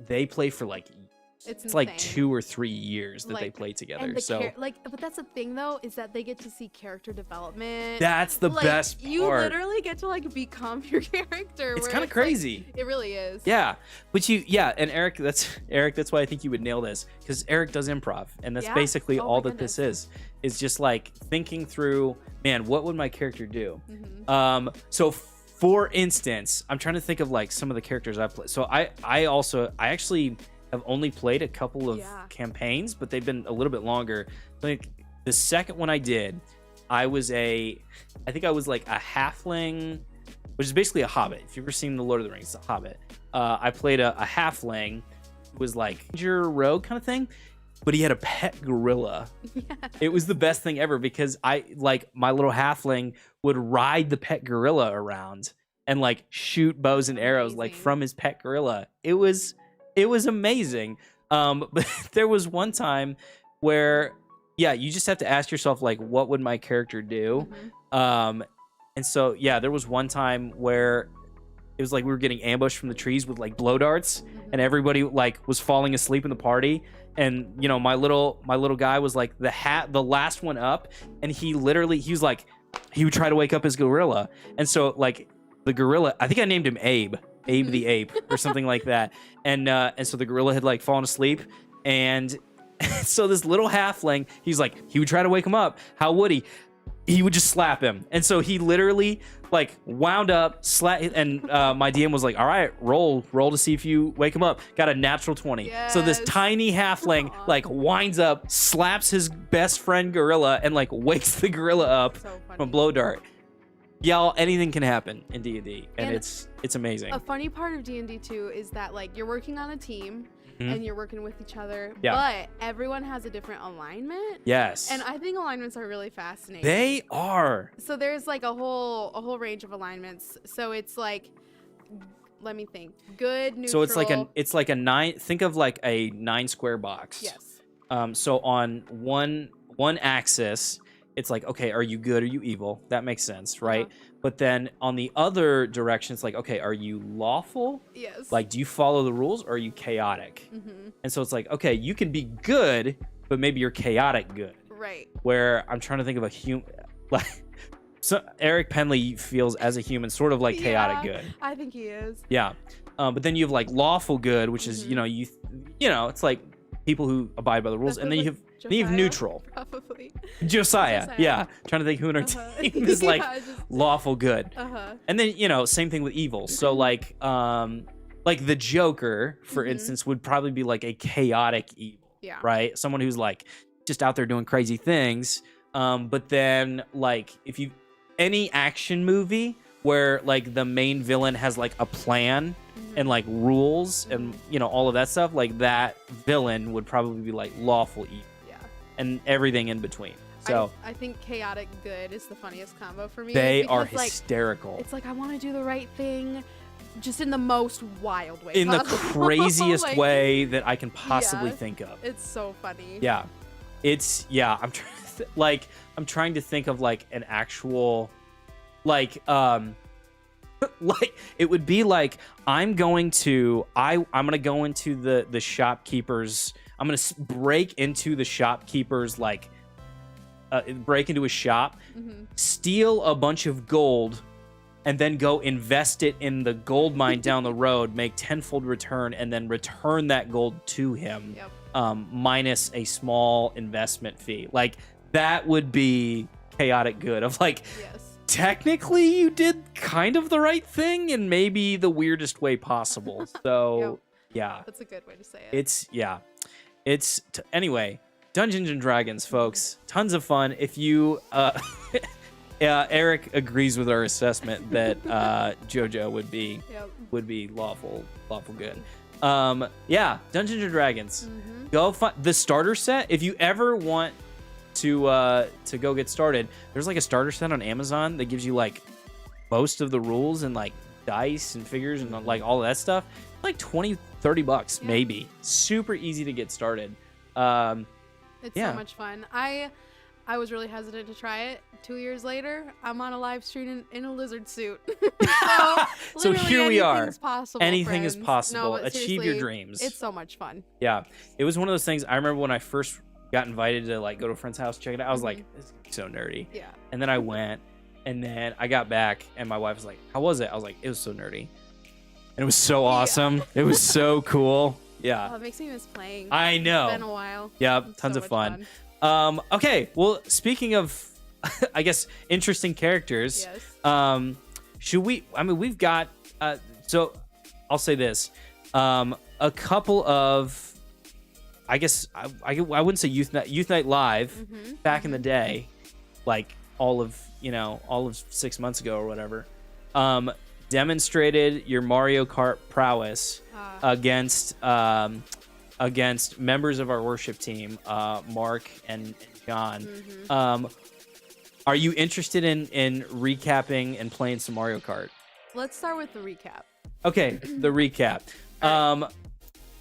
they play for like it's like 2 or 3 years that they play together. And but that's the thing though, is that they get to see character development. That's the best part. You literally get to like become your character. It's kind of crazy. Like, it really is. Yeah, but and Eric, that's why I think you would nail this, because Eric does improv, and that's basically all that this is just like thinking through, man, what would my character do? So for instance, I'm trying to think of like some of the characters I've played. So I actually have only played a couple of campaigns, but they've been a little bit longer. Like the second one I did, I think I was like a halfling, which is basically a hobbit. If you've ever seen The Lord of the Rings, it's a hobbit. I played a halfling who was like ranger rogue kind of thing, but he had a pet gorilla. It was the best thing ever, because my little halfling would ride the pet gorilla around and like shoot bows and arrows like from his pet gorilla. It was amazing. But there was one time where, you just have to ask yourself, like, what would my character do? And so, there was one time where it was like we were getting ambushed from the trees with like blow darts, and everybody like was falling asleep in the party. And my little guy was like the last one up, and he was like, he would try to wake up his gorilla. And so like the gorilla, I think I named him Abe the ape or something like that. And so the gorilla had like fallen asleep, and so this little halfling, he would try to wake him up. How would he? He would just slap him. And so he literally like wound up, and my DM was like, all right, roll to see if you wake him up. Got a natural 20. Yes. So this tiny halfling like winds up, slaps his best friend gorilla, and like wakes the gorilla up from a blow dart. Y'all, anything can happen in D&D, and it's amazing. A funny part of D&D too is that like you're working on a team and you're working with each other, but everyone has a different alignment. Yes. And I think alignments are really fascinating. They are. So there's like a whole range of alignments. So it's like, let me think. Good, neutral. So it's like a 9. Think of like a 9 square box. Yes. So on one axis, it's like, okay, are you good? Are you evil? That makes sense, right? But then on the other direction, it's like, okay, are you lawful? Yes. Like, do you follow the rules, or are you chaotic? And so it's like, okay, you can be good, but maybe you're chaotic good. Right. Where I'm trying to think of a human, like, so Eric Penley feels as a human sort of like chaotic good. I think he is. Yeah. But then you have like lawful good, which is, it's like people who abide by the rules. And then you have neutral. Probably. Josiah. Yeah. Trying to think who in our team is like lawful good. And then, same thing with evil. So like the Joker, for instance, would probably be like a chaotic evil. Yeah. Right? Someone who's like just out there doing crazy things. But then like any action movie where like the main villain has like a plan and like rules and all of that stuff, like that villain would probably be like lawful evil. Yeah. And everything in between. So I think chaotic good is the funniest combo for me. They are hysterical. It's like I want to do the right thing, just in the most wild way. In the craziest way that I can possibly think of. It's so funny. Yeah. I'm trying to think of like an actual like it would be like I'm gonna go into the shopkeeper's I'm gonna break into the shopkeeper's break into his shop, steal a bunch of gold, and then go invest it in the gold mine down the road, make tenfold return, and then return that gold to him, minus a small investment fee. Like, that would be chaotic good of like, technically you did kind of the right thing in maybe the weirdest way possible. So yeah, that's a good way to say it. Anyway, Dungeons and Dragons, folks, tons of fun. If you Eric agrees with our assessment that JoJo would be lawful good. Dungeons and Dragons. Go find the starter set if you ever want to go get started. There's like a starter set on Amazon that gives you like most of the rules and like dice and figures and like all of that stuff. Like $20-$30 maybe. Super easy to get started. It's so much fun. I was really hesitant to try it. 2 years later, I'm on a live stream in a lizard suit. So here we are. Possible, anything is friends. possible. No, achieve your dreams. It's so much fun. Yeah, it was one of those things. I remember when I first got invited to like go to a friend's house, check it out. I was like, this is so nerdy. Yeah. And then I went, and then I got back, and my wife was like, how was it? I was like, it was so nerdy. And it was so awesome. It was so cool. Yeah. Oh, it makes me miss playing. I know. It's been a while. Yeah, It's tons so of much fun. Okay, well, speaking of, I guess, interesting characters, should we, we've got, so I'll say this, a couple of, I guess, I wouldn't say Youth Night Live back in the day, like all of 6 months ago or whatever, demonstrated your Mario Kart prowess against members of our worship team, Mark and John. Are you interested in recapping and playing some Mario Kart? Let's start with the recap. Okay, the recap.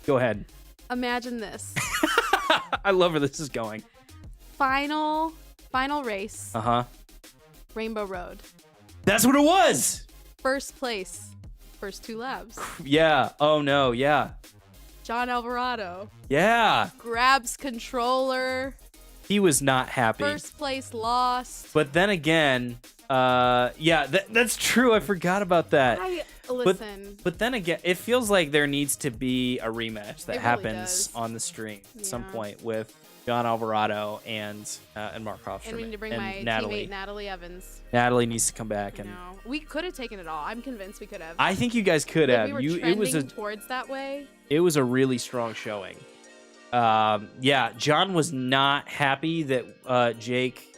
Go ahead. Imagine this. I love where this is going. Final race. Rainbow Road. That's what it was. First place. First 2 laps. Yeah. Oh no. Yeah. John Alvarado. Yeah. Grabs controller. He was not happy. First place lost. But then again, that's true. I forgot about that. Listen. But then again, it feels like there needs to be a rematch that happens really on the stream at some point with John Alvarado and Mark Hofstra. And we need to bring my Natalie. teammate Natalie Evans. Natalie needs to come back, and we could have taken it all. I'm convinced we could have. I think you guys could have. We were trending towards that way. It was a really strong showing. John was not happy that Jake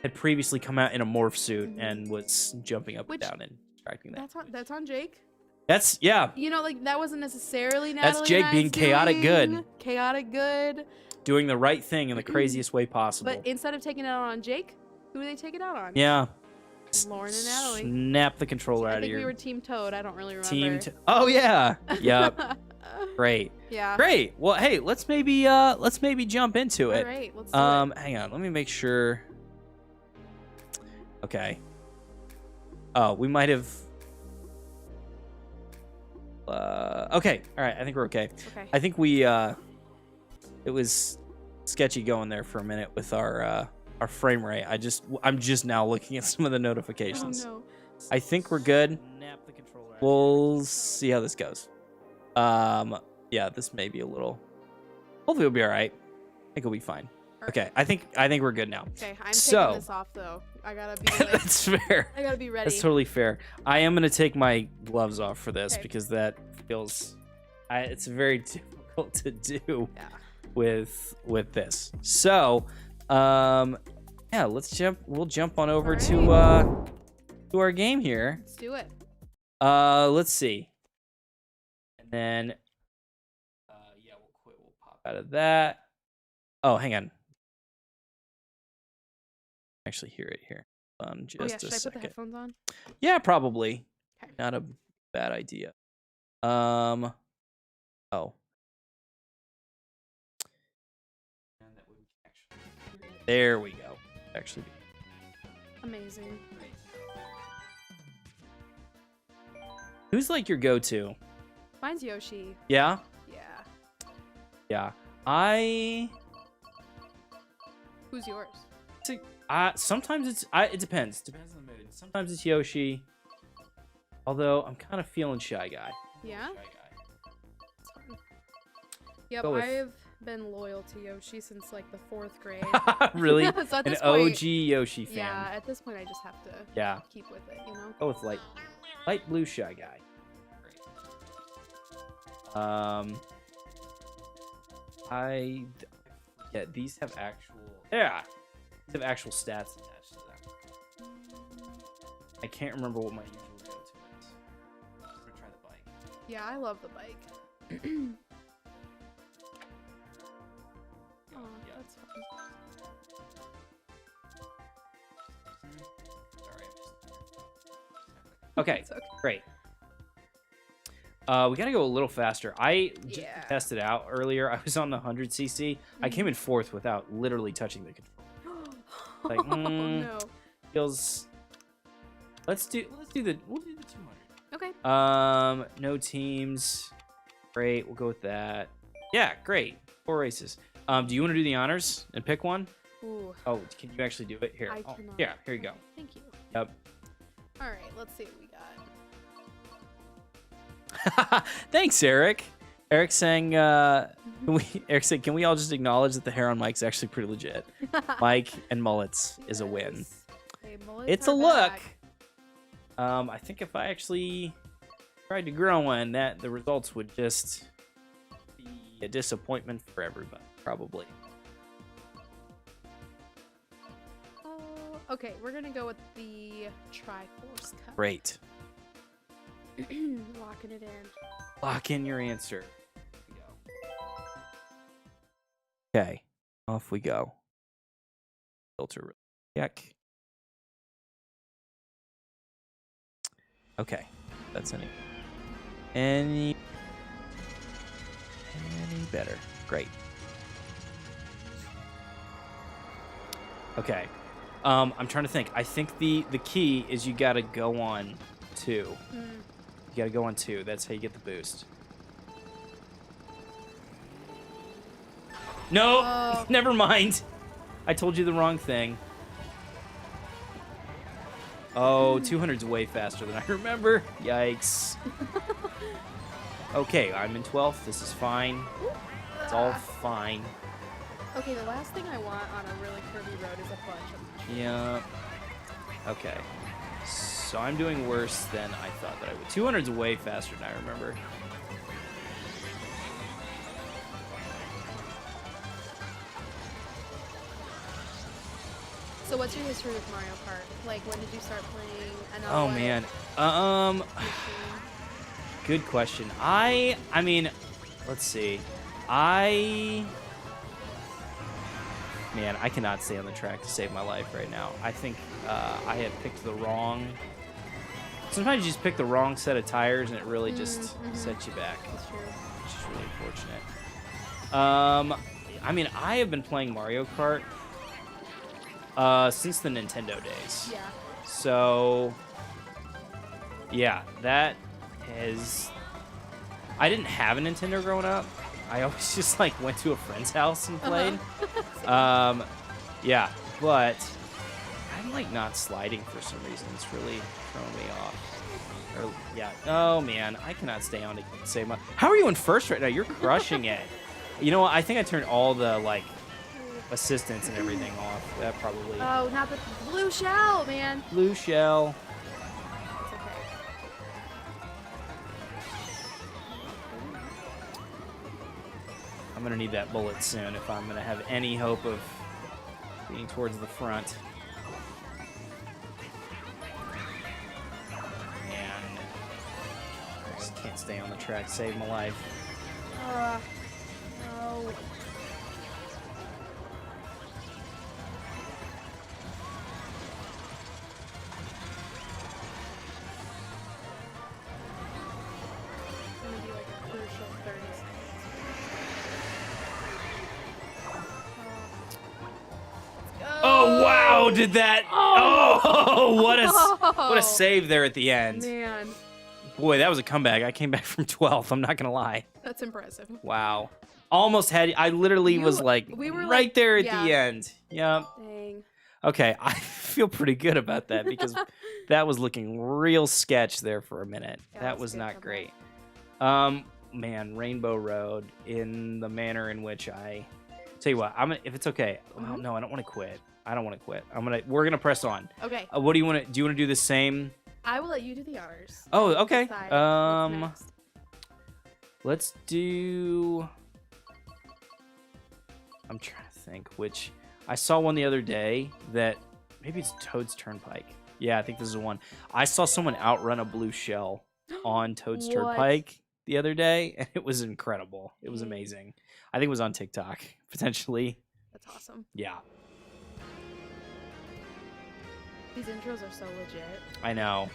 had previously come out in a morph suit and was jumping up and down and distracting that. That's on Jake. That's that wasn't necessarily Natalie. That's Jake being chaotic good. Chaotic good. Doing the right thing in the craziest way possible. But instead of taking it out on Jake, who do they take it out on? Yeah. Lauren and Natalie. Snap the controller out of your... I think we were Team Toad. I don't really remember. Oh, yeah. Yep. Great. Yeah. Great. Well, hey, let's maybe jump into it. All right, let's do it. Hang on. Let me make sure. Okay. Oh, we might have... okay. All right. I think we're okay. Okay. I think we... It was sketchy going there for a minute with our frame rate. I'm just now looking at some of the notifications. Oh, no. I think we're good. We'll see how this goes. This may be a little. Hopefully, it'll be all right. I think it'll be fine. Okay, I think we're good now. Okay, I'm taking this off though. I gotta be. Like, That's fair. I gotta be ready. That's totally fair. I am gonna take my gloves off for this because that feels. It's very difficult to do. Yeah. With this. So, let's jump. We'll jump on over to our game here. Let's do it. Let's see. And then, we'll quit. We'll pop out of that. Oh, hang on. Actually, hear it here. Just a should I second. put the headphones on? Yeah, probably. Okay. Not a bad idea. There we go. Actually. Amazing. Who's like your go-to? Mine's Yoshi. Yeah? Yeah. Yeah. Who's yours? Sometimes it depends. Depends on the mood. Sometimes it's Yoshi. Although I'm kind of feeling Shy Guy. Yeah? Shy Yep, Go with- I've been loyal to Yoshi since like the 4th grade. Guy. Really? So at An this point, OG Yoshi fan. yeah, at this point I just have to Yeah. keep with it, you know? Go with light blue Shy Guy. Great. Yeah, these have actual. Yeah, these have actual stats attached to them. I can't remember what my usual go-to is. I'm gonna try the bike. Yeah, I love the bike. Oh, Yeah. that's fun. Sorry, okay, It's okay. great. We gotta go a little faster. I just Yeah. tested out earlier. I was on the 100cc. I came in 4th without literally touching the control. Like, Oh no. Feels. We'll do the 200. Okay. No teams. Great. We'll go with that. Yeah, great. 4 races. Do you want to do the honors and pick one? Ooh. Oh, can you actually do it? Here. I Oh, cannot. yeah, here you go. Thank you. Yep. All right, let's see what we got. Thanks, Eric. Eric saying, Eric said, can we all just acknowledge that the hair on Mike's actually pretty legit? Mike and mullets is a win. Yes. Hey, mullets It's a are look. back. I think if I actually tried to grow one, the results would just be a disappointment for everybody, probably. Oh, okay, we're gonna go with the Triforce Cup. Great. Locking it in. Lock in your answer. Okay, off we go. Filter check. Okay, that's any better. Great. Okay. I'm trying to think. I think the key is you gotta go on 2. You gotta go on 2. That's how you get the boost. No, Oh. never mind. I told you the wrong thing. Oh, 200's way faster than I remember. Yikes. Okay, I'm in 12th. This is fine. It's all fine. Okay, the last thing I want on a really curvy road is a bunch of trees. Yeah. Okay. So I'm doing worse than I thought that I would. 200's way faster than I remember. So what's your history with Mario Kart? Like, when did you start playing? And on Oh what man. machine? Good question. I mean, let's see. Man, I cannot stay on the track to save my life right now. I think I have picked the wrong. Sometimes you just pick the wrong set of tires and it really just sets you back, That's true. which is really unfortunate. I mean, I have been playing Mario Kart since the Nintendo days. Yeah. So, yeah, that is. I didn't have a Nintendo growing up. I always just like went to a friend's house and played. Yeah, but I'm like not sliding for some reason. It's really throwing me off. Or, yeah. Oh man, I cannot stay on to save my. How are you in first right now? You're crushing it. You know what? I think I turned all the like assistance and everything off. That probably. Oh, not the blue shell, man. Blue shell. It's okay. I'm gonna need that bullet soon if I'm gonna have any hope of being towards the front. And I just can't stay on the track to save my life. No. It's gonna be like a crucial 30 seconds. Oh wow! Did that? Oh, what Oh. a save there at the end. Man, Boy, that was a comeback. I came back from 12th. I'm not gonna lie. that's impressive. Wow. Almost had. I literally was like we were right like, there at yeah. the end. Yep. Dang. Okay, I feel pretty good about that because that was looking real sketch there for a minute. Yeah, that was good not comeback. great. Man, Rainbow Road in the manner in which I tell you what, if it's okay. Well, no, I don't want to quit. I don't want to quit. We're gonna press on. Okay. What do you want to? Do you want to do the same? I will let you do the honors. Oh, okay. Decide what's next. Let's do. I'm trying to think which. I saw one the other day that maybe it's Toad's Turnpike. Yeah, I think this is one. I saw someone outrun a blue shell on Toad's What? Turnpike the other day, and it was incredible. It was Dang. amazing. I think it was on TikTok, potentially. That's awesome. Yeah, These intros are so legit. I know.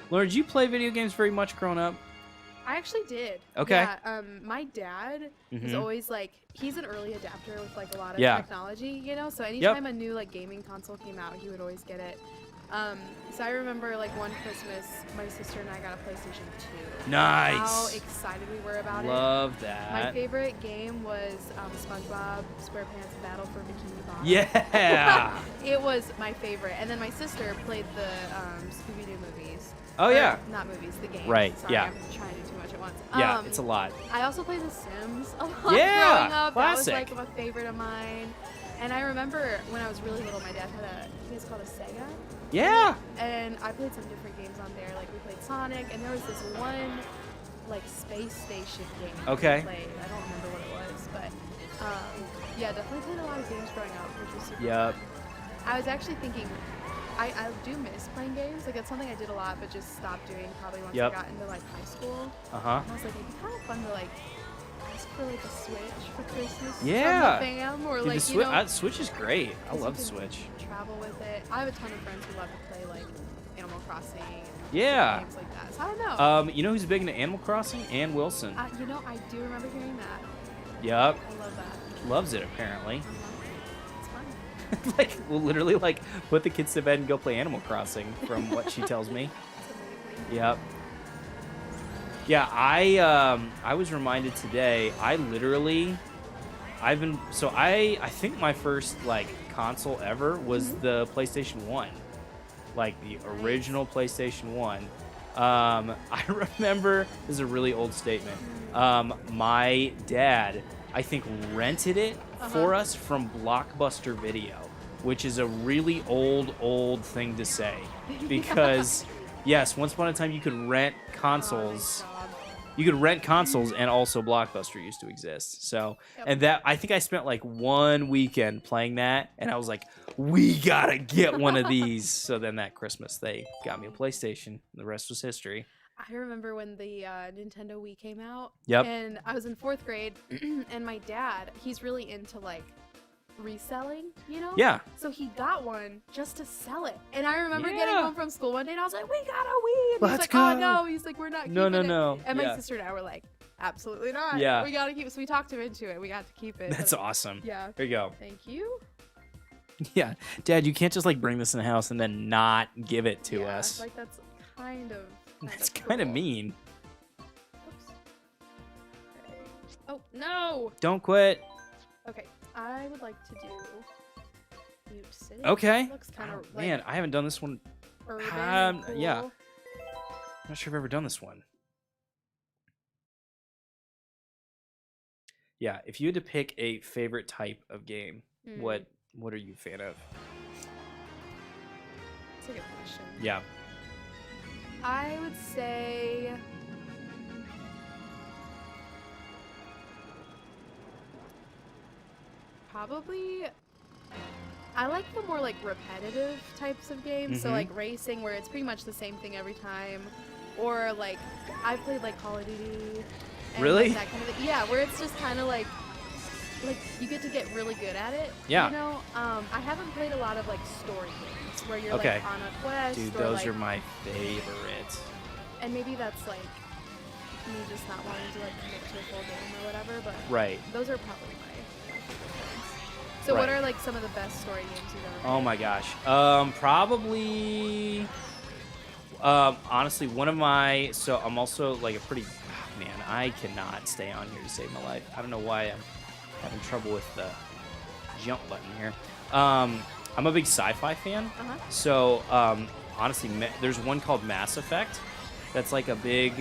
Laura, did you play video games very much growing up? I actually did. Okay. Yeah, my dad is Mhm. always like, he's an early adapter with like a lot of Yeah. technology, you know? So anytime a new like gaming console came out, he would always get it. So I remember like one Christmas, my sister and I got a PlayStation 2. Nice. How excited we were about it. Love that. My favorite game was SpongeBob SquarePants Battle for Bikini Bottom. Yeah. It was my favorite. And then my sister played the Scooby-Doo movies. Oh, Or, yeah. Not movies, the game. Right, Sorry, yeah. I'm trying to do too much at once. Yeah, it's a lot. I also played The Sims a lot Yeah, growing up. classic. That was like a favorite of mine. And I remember when I was really little, my dad had I think it's called a Sega. Yeah. And I played some different games on there. Like we played Sonic, and there was this one like space station game Okay. we played. I don't remember what it was, but yeah, definitely played a lot of games growing up, which was super Yep. fun. I was actually thinking, I do miss playing games. Like it's something I did a lot, but just stopped doing probably once Yep. I got into like high school. Uh-huh. And I was like, it'd be kind of fun to like ask for like a Switch for Christmas Yeah. from the fam, or Dude, like the you know. Switch is great. I 'cause you love the can Switch. Travel with it. I have a ton of friends who love to play like Animal Crossing and Yeah. games like that. So I don't know. You know who's big into Animal Crossing? Ann Wilson. You know, I do remember hearing that. Yep. I love that. Loves it, apparently. It's fun. Like, we'll literally, like, put the kids to bed and go play Animal Crossing, from what she tells me. It's amazing. Yep. Yeah, I was reminded today, I think my first, like, console ever was the PlayStation 1. Like, the original PlayStation 1. I remember, this is a really old statement, my dad, I think, rented it for us from Blockbuster Video, which is a really old thing to say. Because, yes, once upon a time you could rent consoles. Oh, You could rent consoles, and also Blockbuster used to exist. So, and that, I think I spent like one weekend playing that, and I was like, we gotta get one of these. So then that Christmas, they got me a PlayStation. The rest was history. I remember when the Nintendo Wii came out. Yep. And I was in 4th grade, and my dad, he's really into like reselling, you know? Yeah. So he got one just to sell it. And I remember getting Yeah. home from school one day, and I was like, we got a Wii. And he's Let's like, oh go. no. He's like, we're not No, keeping no, it. no. And my Yeah. sister and I were like, absolutely not. Yeah. We gotta keep it. So we talked him into it. We got to keep it. That's awesome. Yeah. Here you go. Thank you. Yeah. Dad, you can't just like bring this in the house and then not give it to Yeah, us. Like that's kind of. That's kind of cool. mean. Oops. Okay. Oh no. Don't quit. Okay. I would like to do Mute City. Okay. Looks kind of like Man, I haven't done this one. urban and yeah. cool. I'm not sure I've ever done this one. Yeah, if you had to pick a favorite type of game, what are you a fan of? That's a good question. Yeah. I would say probably I like the more like repetitive types of games. So like racing where it's pretty much the same thing every time. Or like I played like Call of Duty. And, Really? Like, that kind of thing. Yeah, where it's just kind of like you get to get really good at it. Yeah. You know, I haven't played a lot of like story games where you're Okay. like on a quest. Dude, or, those like, are my favorite. and maybe that's like me just not wanting to like commit to a full game or whatever, but Right. those are probably my favorite ones. So what Right. are like some of the best story games you've ever played? Oh my gosh. Probably honestly one of my, so I'm also like a pretty man, I cannot stay on here to save my life. I don't know why I'm having trouble with the jump button here. I'm a big sci-fi fan, so honestly, there's one called Mass Effect. That's like a big,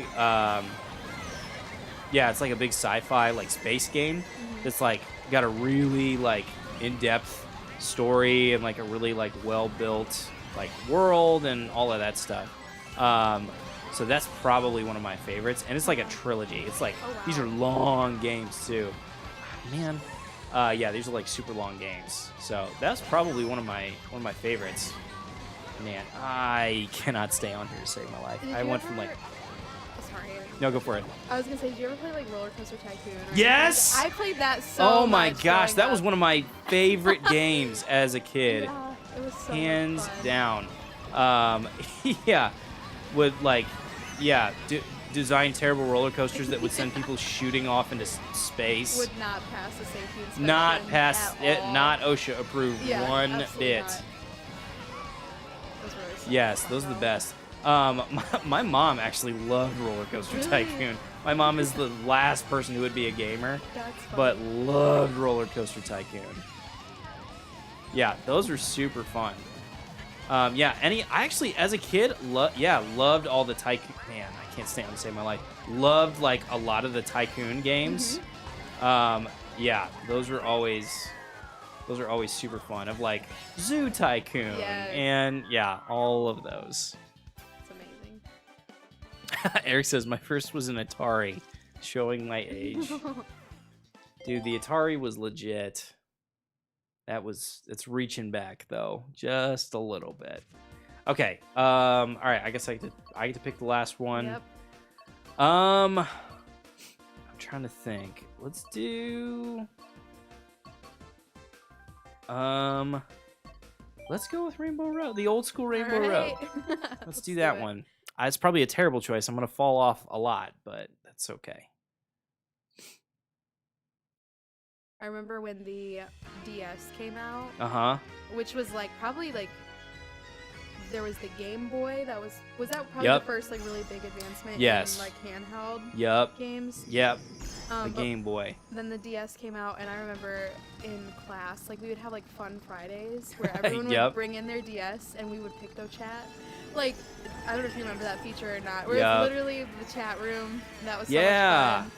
it's like a big sci-fi like space game. That's like got a really like in-depth story and like a really like well-built like world and all of that stuff. So that's probably one of my favorites, and it's like a trilogy. It's like these are long games too, man. Yeah, these are like super long games. So that's probably one of my favorites. Man, I cannot stay on here to save my life. I went from like. Sorry. No, go for it. I was gonna say, did you ever play like Roller Coaster Tycoon? Yes. I played that so Oh my much gosh, that was up. one of my favorite games as a kid. Yeah, it was so Hands much fun. down. Yeah, would like, design terrible roller coasters that would send people shooting off into space. Would not pass the safety inspection. Not pass at it. all. Not OSHA approved one absolutely bit. not. Those were really Yes, fun, those are the though. best. My mom actually loved Roller Coaster Tycoon. My mom is the last person who would be a gamer, That's fun. but loved Roller Coaster Tycoon. Yeah, those were super fun. I actually, as a kid, loved all the Tycoon. Man, I can't stand to save my life. Loved like a lot of the Tycoon games. Those are always super fun. Of like Zoo Tycoon and all of those. It's amazing. Eric says my first was an Atari, showing my age. Dude, the Atari was legit. It's reaching back though, just a little bit. Okay. All right. I guess I get to pick the last one. Yep. I'm trying to think. Let's do. Let's go with Rainbow Road, the old school Rainbow Road. Let's do that one. It's probably a terrible choice. I'm gonna fall off a lot, but that's okay. I remember when the DS came out, which was like probably like there was the Game Boy that was that probably the first like really big advancement in like handheld games. The But Game Boy. Then the DS came out, and I remember in class like we would have like fun Fridays where everyone would bring in their DS and we would Chat. Like I don't know if you remember that feature or not. Where it's literally the chat room. That was so much fun.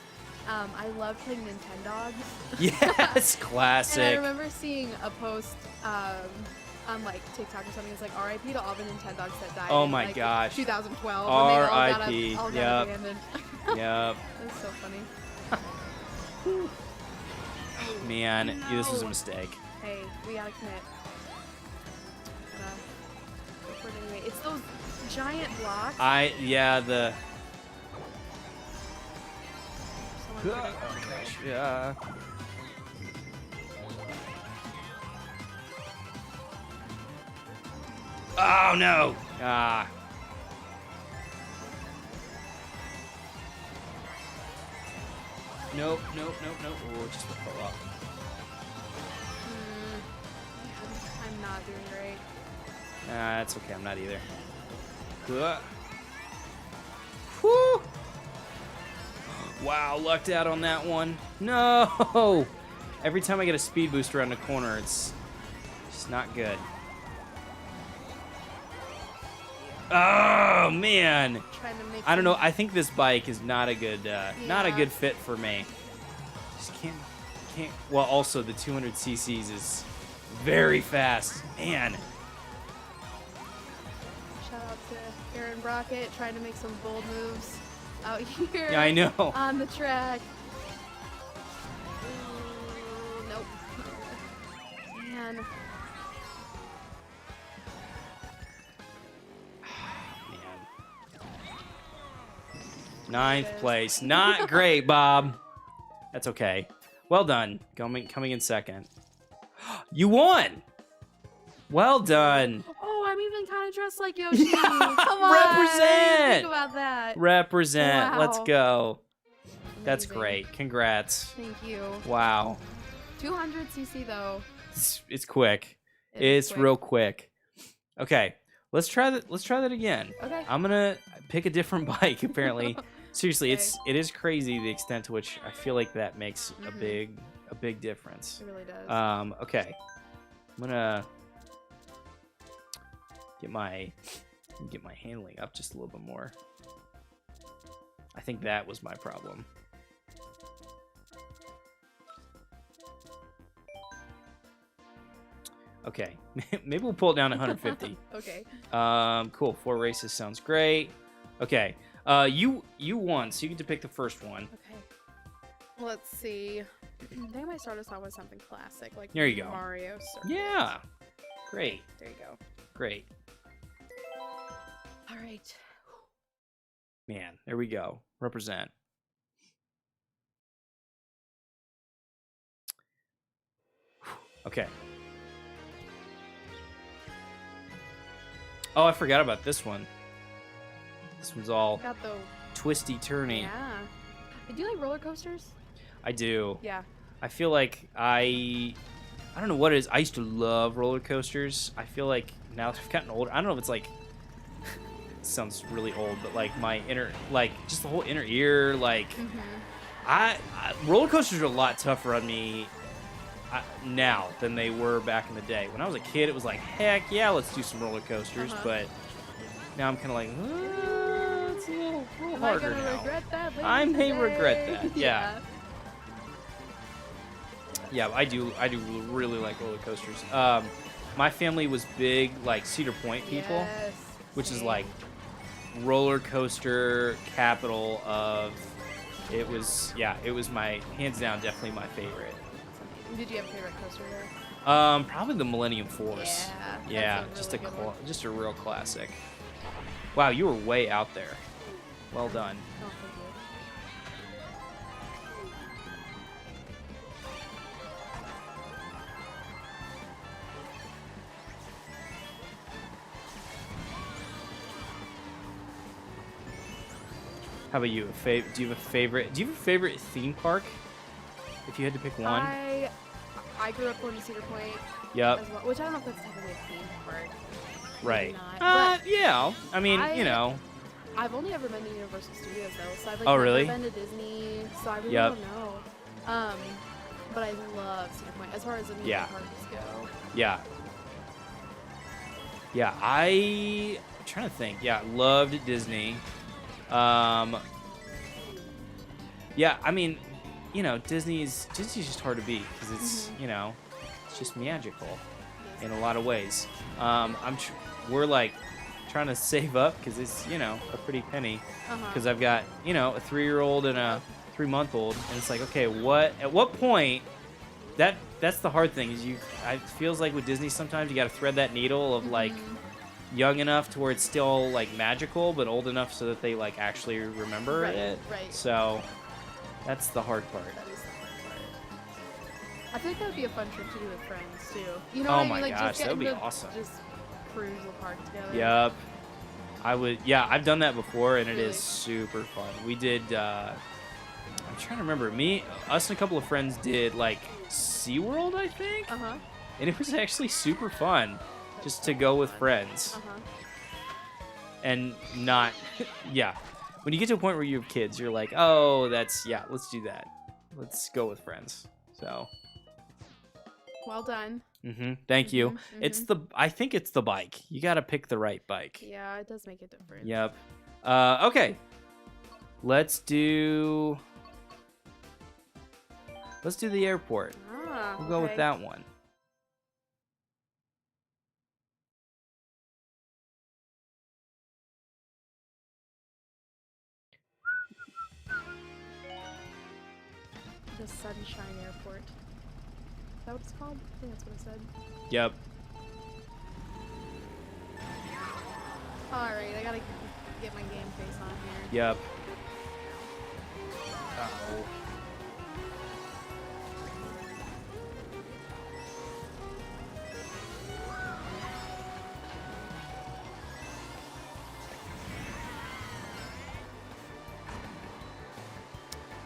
I loved playing Nintendogs. Yes, classic. And I remember seeing a post on like TikTok or something. It's like R.I.P. to all the Nintendogs that died. Oh in, my like, gosh. 2012. R.I.P. All got abandoned. Yep. It was so funny. Man, this was a mistake. Hey, we gotta commit. Go for it anyway. It's those giant blocks. The. Someone Oh gosh, yeah. Oh no! Nope. Oh, just fall off. I'm not doing great. That's okay. I'm not either. Whew. Wow, lucked out on that one. No! Every time I get a speed boost around the corner, it's just not good. Oh man! I don't know. I think this bike is not a good, not a good fit for me. Just can't. Well, also the 200 cc's is very fast, man. Shout out to Aaron Brockett trying to make some bold moves out here. Yeah, I know. On the track. Ooh, nope. Man. Ninth place. Not great, Bob. That's okay. Well done. Coming in second. You won! Well done. Oh, I'm even kind of dressed like Yoshi. Come on. Represent. Think about that. Represent. Wow. Let's go. That's Amazing. great. Congrats. Thank you. Wow. 200 cc though. It's quick. It's real quick. Okay. Let's try that again. Okay. I'm gonna pick a different bike apparently. seriously, Okay. it is crazy the extent to which I feel like that makes a Mhm. big difference. It really does. Okay, I'm gonna get my handling up just a little bit more. I think that was my problem. Okay, maybe we'll pull it down to 150. Okay. Cool. 4 races sounds great. Okay. You won, so you get to pick the first one. Okay. Let's see. I think I might start us off with something classic, like There you go. Mario Circuit. Yeah. Great. There you go. Great. All right. Man, there we go. Represent. Okay. Oh, I forgot about this one. This one's all Got the twisty turny. yeah. Do you like roller coasters? I do. Yeah. I feel like I don't know what it is. I used to love roller coasters. I feel like now that I've gotten older, I don't know if it's like it sounds really old, but like my inner, like just the whole inner ear, like I roller coasters are a lot tougher on me now than they were back in the day. When I was a kid, it was like, heck yeah, let's do some roller coasters. But now I'm kind of like, it's a little Am harder I gonna now. regret that later I may today? regret that. Yeah. Yeah, I do really like roller coasters. My family was big like Cedar Point people, Yes, which is same. like roller coaster capital of. It was my hands down definitely my favorite. Did you have a favorite coaster there? Probably the Millennium Force. Yeah, Yeah, that's a just really good one. just a real classic. Wow, you were way out there. Well done. Oh, thank you. How about you? Do you have a favorite theme park? If you had to pick one. I grew up going to Cedar Point Yep. as well, which I don't know if that's technically a theme park. Right. Not, Yeah. I mean, you know. I've only ever been to Universal Studios though, so I've like Oh, never really? been to Disney, so I really Yep. don't know. But I love Cedar Point as far as amusement Yeah. parks go. Yeah. Yeah, I'm trying to think. Yeah, loved Disney. Yeah, I mean, you know, Disney's just hard to beat because it's, you know, it's just magical in a lot of ways. We're like trying to save up because it's, you know, a pretty penny because I've got, you know, a 3-year-old and a 3-month-old, and it's like, okay, at what point that's the hard thing is it feels like with Disney sometimes you got to thread that needle of like young enough to where it's still like magical but old enough so that they like actually remember it. Right. So that's the hard part. That is the fun part. I feel like that would be a fun trip to do with friends too. You know Oh what I my mean? Like, gosh, just that would be getting to awesome. Just cruise the park together. Yep. I've done that before and it Really? is super fun. We did I'm trying to remember. Us and a couple of friends did like SeaWorld, I think. And it was actually super fun just to go with friends. And not yeah. When you get to a point where you have kids, you're like, "Oh, let's do that. Let's go with friends." So, Well done. Thank you. I think it's the bike. You got to pick the right bike. Yeah, it does make a difference. Yep. Okay. Let's do the airport. We'll go with that one. The Sunshine Airport. Is that what it's called? I think that's what it said. Yep. Alright, I gotta get my game face on here. Yep. Uh-oh.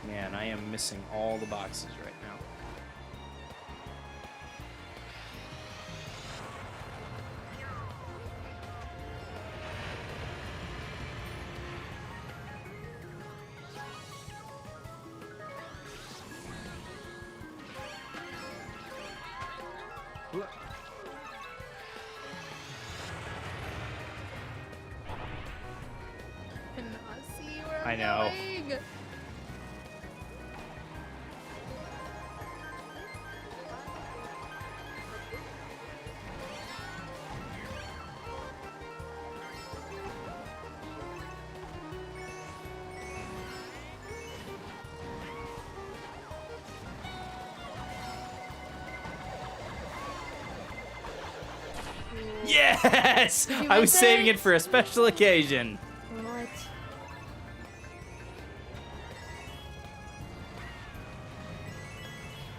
Man, I am missing all the boxes right now. Cannot see where I'm I know. going. Yes! Did you I was miss saving it? it for a special occasion. What?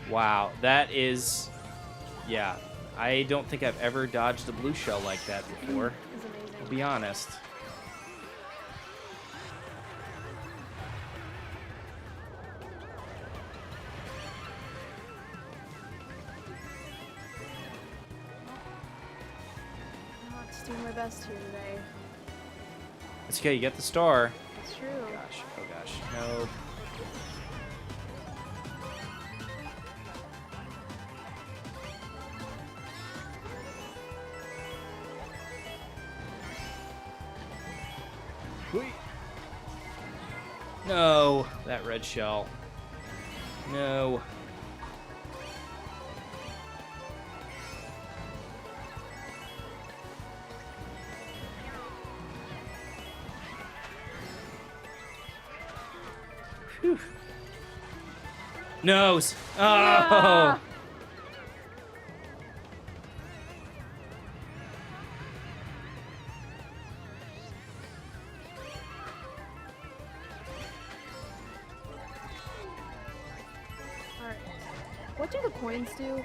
Wow, that is... Yeah, I don't think I've ever dodged a blue shell like that before. It's amazing. I'll be honest. I'm just doing my best here today. It's okay, you get the star. It's true. Oh gosh, no. No, that red shell. No. Whew. Nose. Oh. Yeah. Alright. What do the coins do?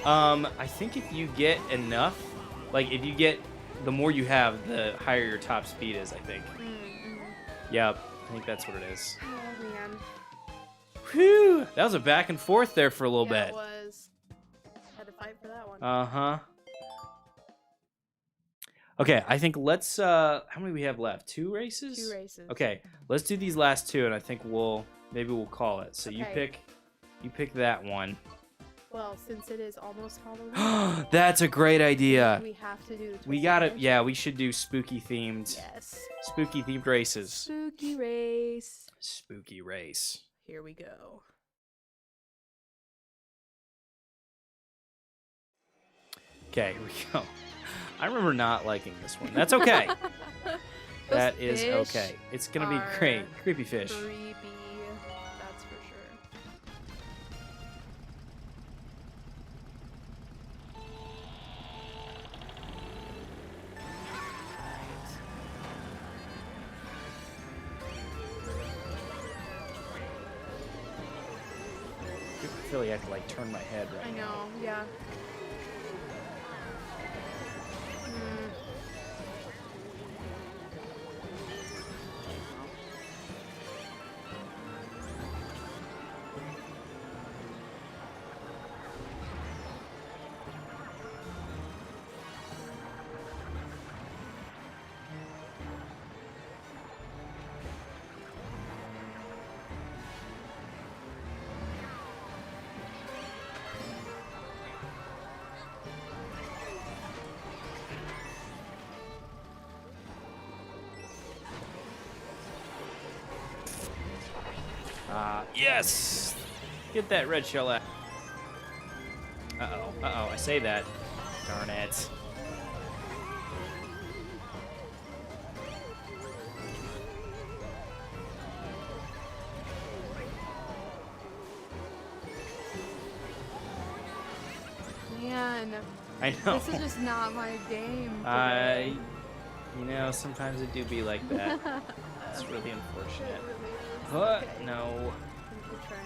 I think if you get enough, like if you get, the more you have, the higher your top speed is, I think. Yep, I think that's what it is. Oh man. Whew, that was a back and forth there for a little Yeah, bit. it was. Had to fight for that one. Uh-huh. Okay, I think let's, how many we have left? 2 races? 2 races. Okay, let's do these last 2, and I think maybe we'll call it. So Okay. you pick that one. Well, since it is almost Halloween, That's a great idea. we have to do the We Twisted gotta, Mansion. yeah, we should do spooky themed, Yes. spooky themed races. Spooky race. Spooky race. Here we go. Okay, here we go. I remember not liking this one. That's okay. That is fish okay. It's gonna be great. are Creepy fish. Creepy. That's for sure. I feel like I have to like turn my head right I now. know, yeah. Yes! Get that red shell out. Uh-oh, I say that. Darn it. Man, I know. this is just not my game. You know, sometimes it do be like that. It's really unfortunate. Okay. No. Keep trying.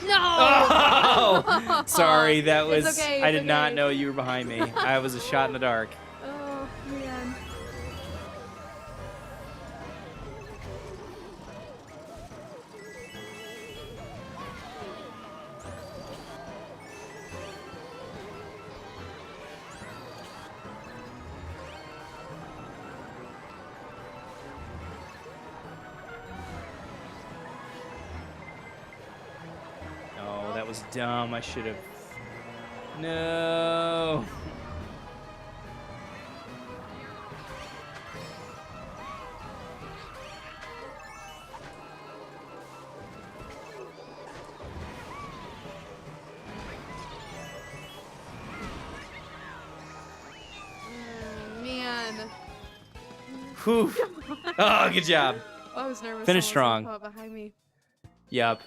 No! Oh! Sorry, that was. It's okay, I it's did not okay. know you were behind me. I was a shot in the dark. Oh, man. was dumb. I should have. No. Man. Whew. Oh, good job. Oh, I was nervous. Finish Someone was strong. behind me. Yep.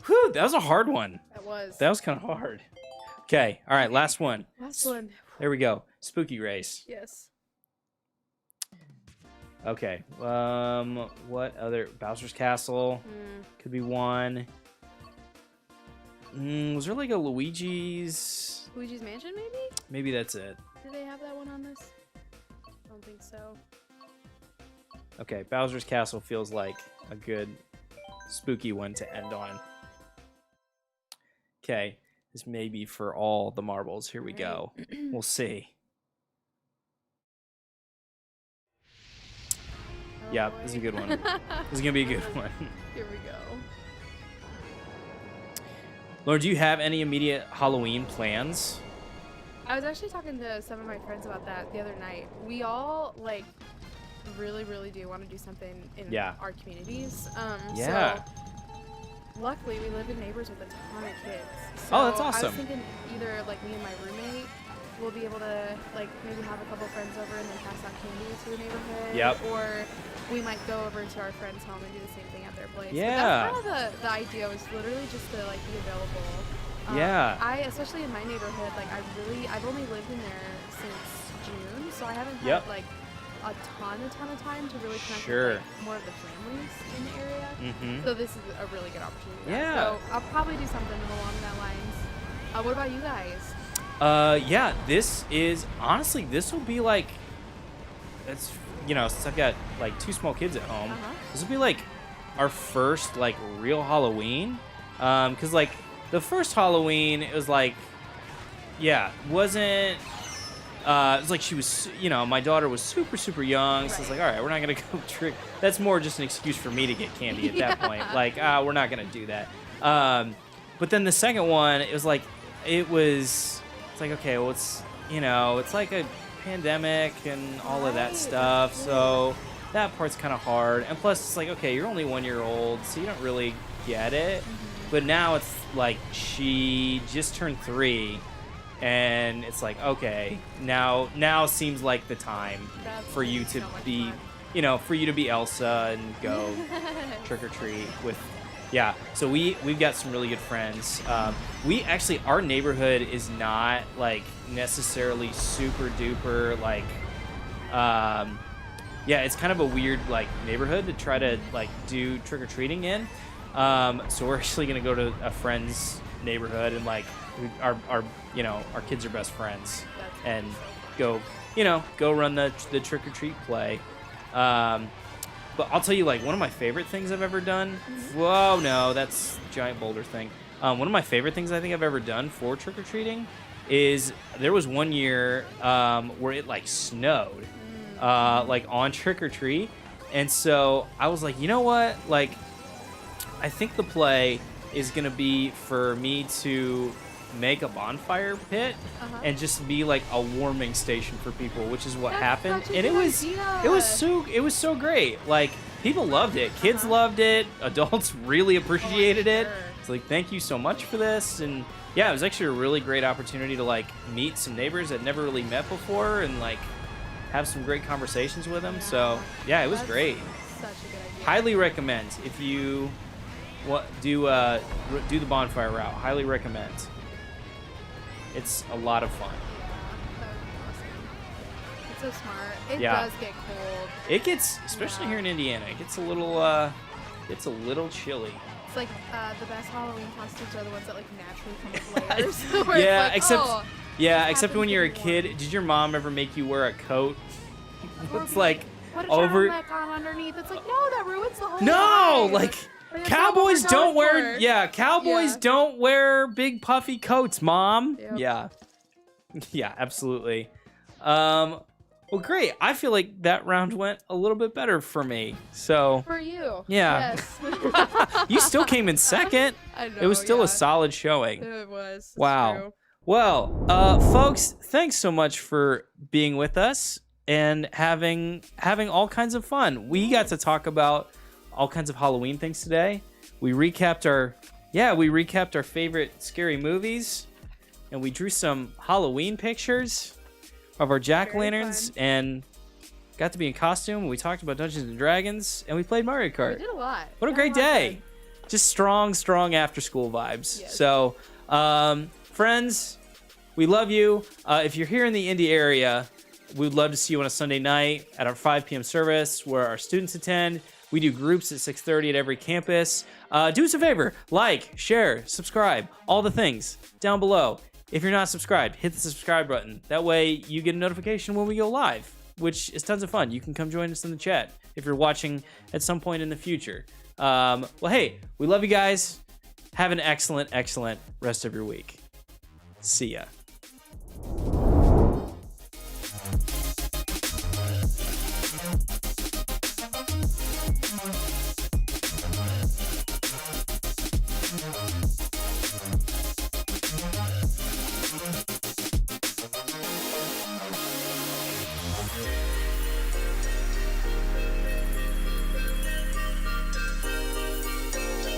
Whew, that was a hard one. That was. That was kind of hard. Okay. All right. Last one. Last one. There we go. Spooky race. Yes. Okay. What other? Bowser's Castle could be one. Was there like a Luigi's? Luigi's Mansion, maybe? Maybe that's it. Do they have that one on this? I don't think so. Okay. Bowser's Castle feels like a good spooky one to end on. Okay. This may be for all the marbles. Here we go. We'll see. Yeah, this is a good one. This is going to be a good one. Here we go. Lauren, do you have any immediate Halloween plans? I was actually talking to some of my friends about that the other night. We all, like, really, really do want to do something in our communities. Yeah. So luckily, we live in neighbors with a ton of kids. So Oh, that's awesome. I was thinking either, like, me and my roommate will be able to, like, maybe have a couple friends over and then pass out candy to the neighborhood. Yep. Or we might go over to our friend's home and do the same thing at their place. Yeah. But that's kind of the idea, was literally just to, like, be available. Yeah. Especially in my neighborhood, like, I've only lived in there since June, so I haven't Yep. had, like, a ton of time to really connect Sure. with, like, more of the families in the area. Mm-hmm. So this is a really good opportunity. Yeah. So I'll probably do something along that lines. What about you guys? Yeah, this will be like, it's, since I've got like 2 small kids at home, this will be like our first like real Halloween. Cause like the first Halloween, it was like, wasn't, it was like she was, my daughter was super, super young. So it's like, all right, we're not going to go trick. That's more just an excuse for me to get candy at that point. Like, we're not going to do that. But then the second one, it was like, it's like, okay, well, it's like a pandemic and all of that stuff. So that part's kind of hard. And plus, it's like, okay, you're only 1 year old, so you don't really get it. But now it's like she just turned 3, and it's like, okay, now seems like the time for you to be, for you to be Elsa and go trick or treat with. Yeah, so we've got some really good friends. Our neighborhood is not like necessarily super duper like, it's kind of a weird like neighborhood to try to like do trick or treating in. So we're actually gonna go to a friend's neighborhood and like our kids are best friends and go run the trick or treat play. But I'll tell you, like, one of my favorite things I've ever done. Whoa, no, that's giant boulder thing. One of my favorite things I think I've ever done for trick or treating is there was one year where it like snowed, like on trick or treat, and so I was like, you know what, like, I think the play is gonna be for me to make a bonfire pit and just be like a warming station for people, which is what happened. And it was so great. Like, people loved it. Kids loved it. Adults really appreciated it. It's like, thank you so much for this. And yeah, it was actually a really great opportunity to like meet some neighbors I'd never really met before and like have some great conversations with them. So yeah, it was great. Such a good idea. Highly recommend if you do the bonfire route. Highly recommend. It's a lot of fun. It's so smart. It does get cold. It gets, especially here in Indiana, it gets a little chilly. It's like the best Halloween costumes are the ones that like naturally come with layers. Yeah, like, except when you're a kid. Did your mom ever make you wear a coat? It's like put a over turtleneck on underneath. It's like, no, that ruins the whole No, vibe. like But cowboys don't wear for. don't wear big puffy coats, Mom. Yep. Yeah, absolutely. Well, great. I feel like that round went a little bit better for me. So, For you. yeah. Yes. You still came in second. I know. It was still yeah. a solid showing. It was. It's Wow. true. Well, folks, thanks so much for being with us and having all kinds of fun. We got to talk about all kinds of Halloween things today. We recapped our favorite scary movies, and we drew some Halloween pictures of our jack-o'-lanterns and got to be in costume. We talked about Dungeons and Dragons, and we played Mario Kart. We did a lot. What a great day. Just strong after-school vibes. Yes. So, friends, we love you. If you're here in the Indy area, we'd love to see you on a Sunday night at our 5 p.m. service where our students attend. We do groups at 6:30 at every campus. Do us a favor. Like, share, subscribe, all the things down below. If you're not subscribed, hit the subscribe button. That way you get a notification when we go live, which is tons of fun. You can come join us in the chat if you're watching at some point in the future. Well, hey, we love you guys. Have an excellent rest of your week. See ya.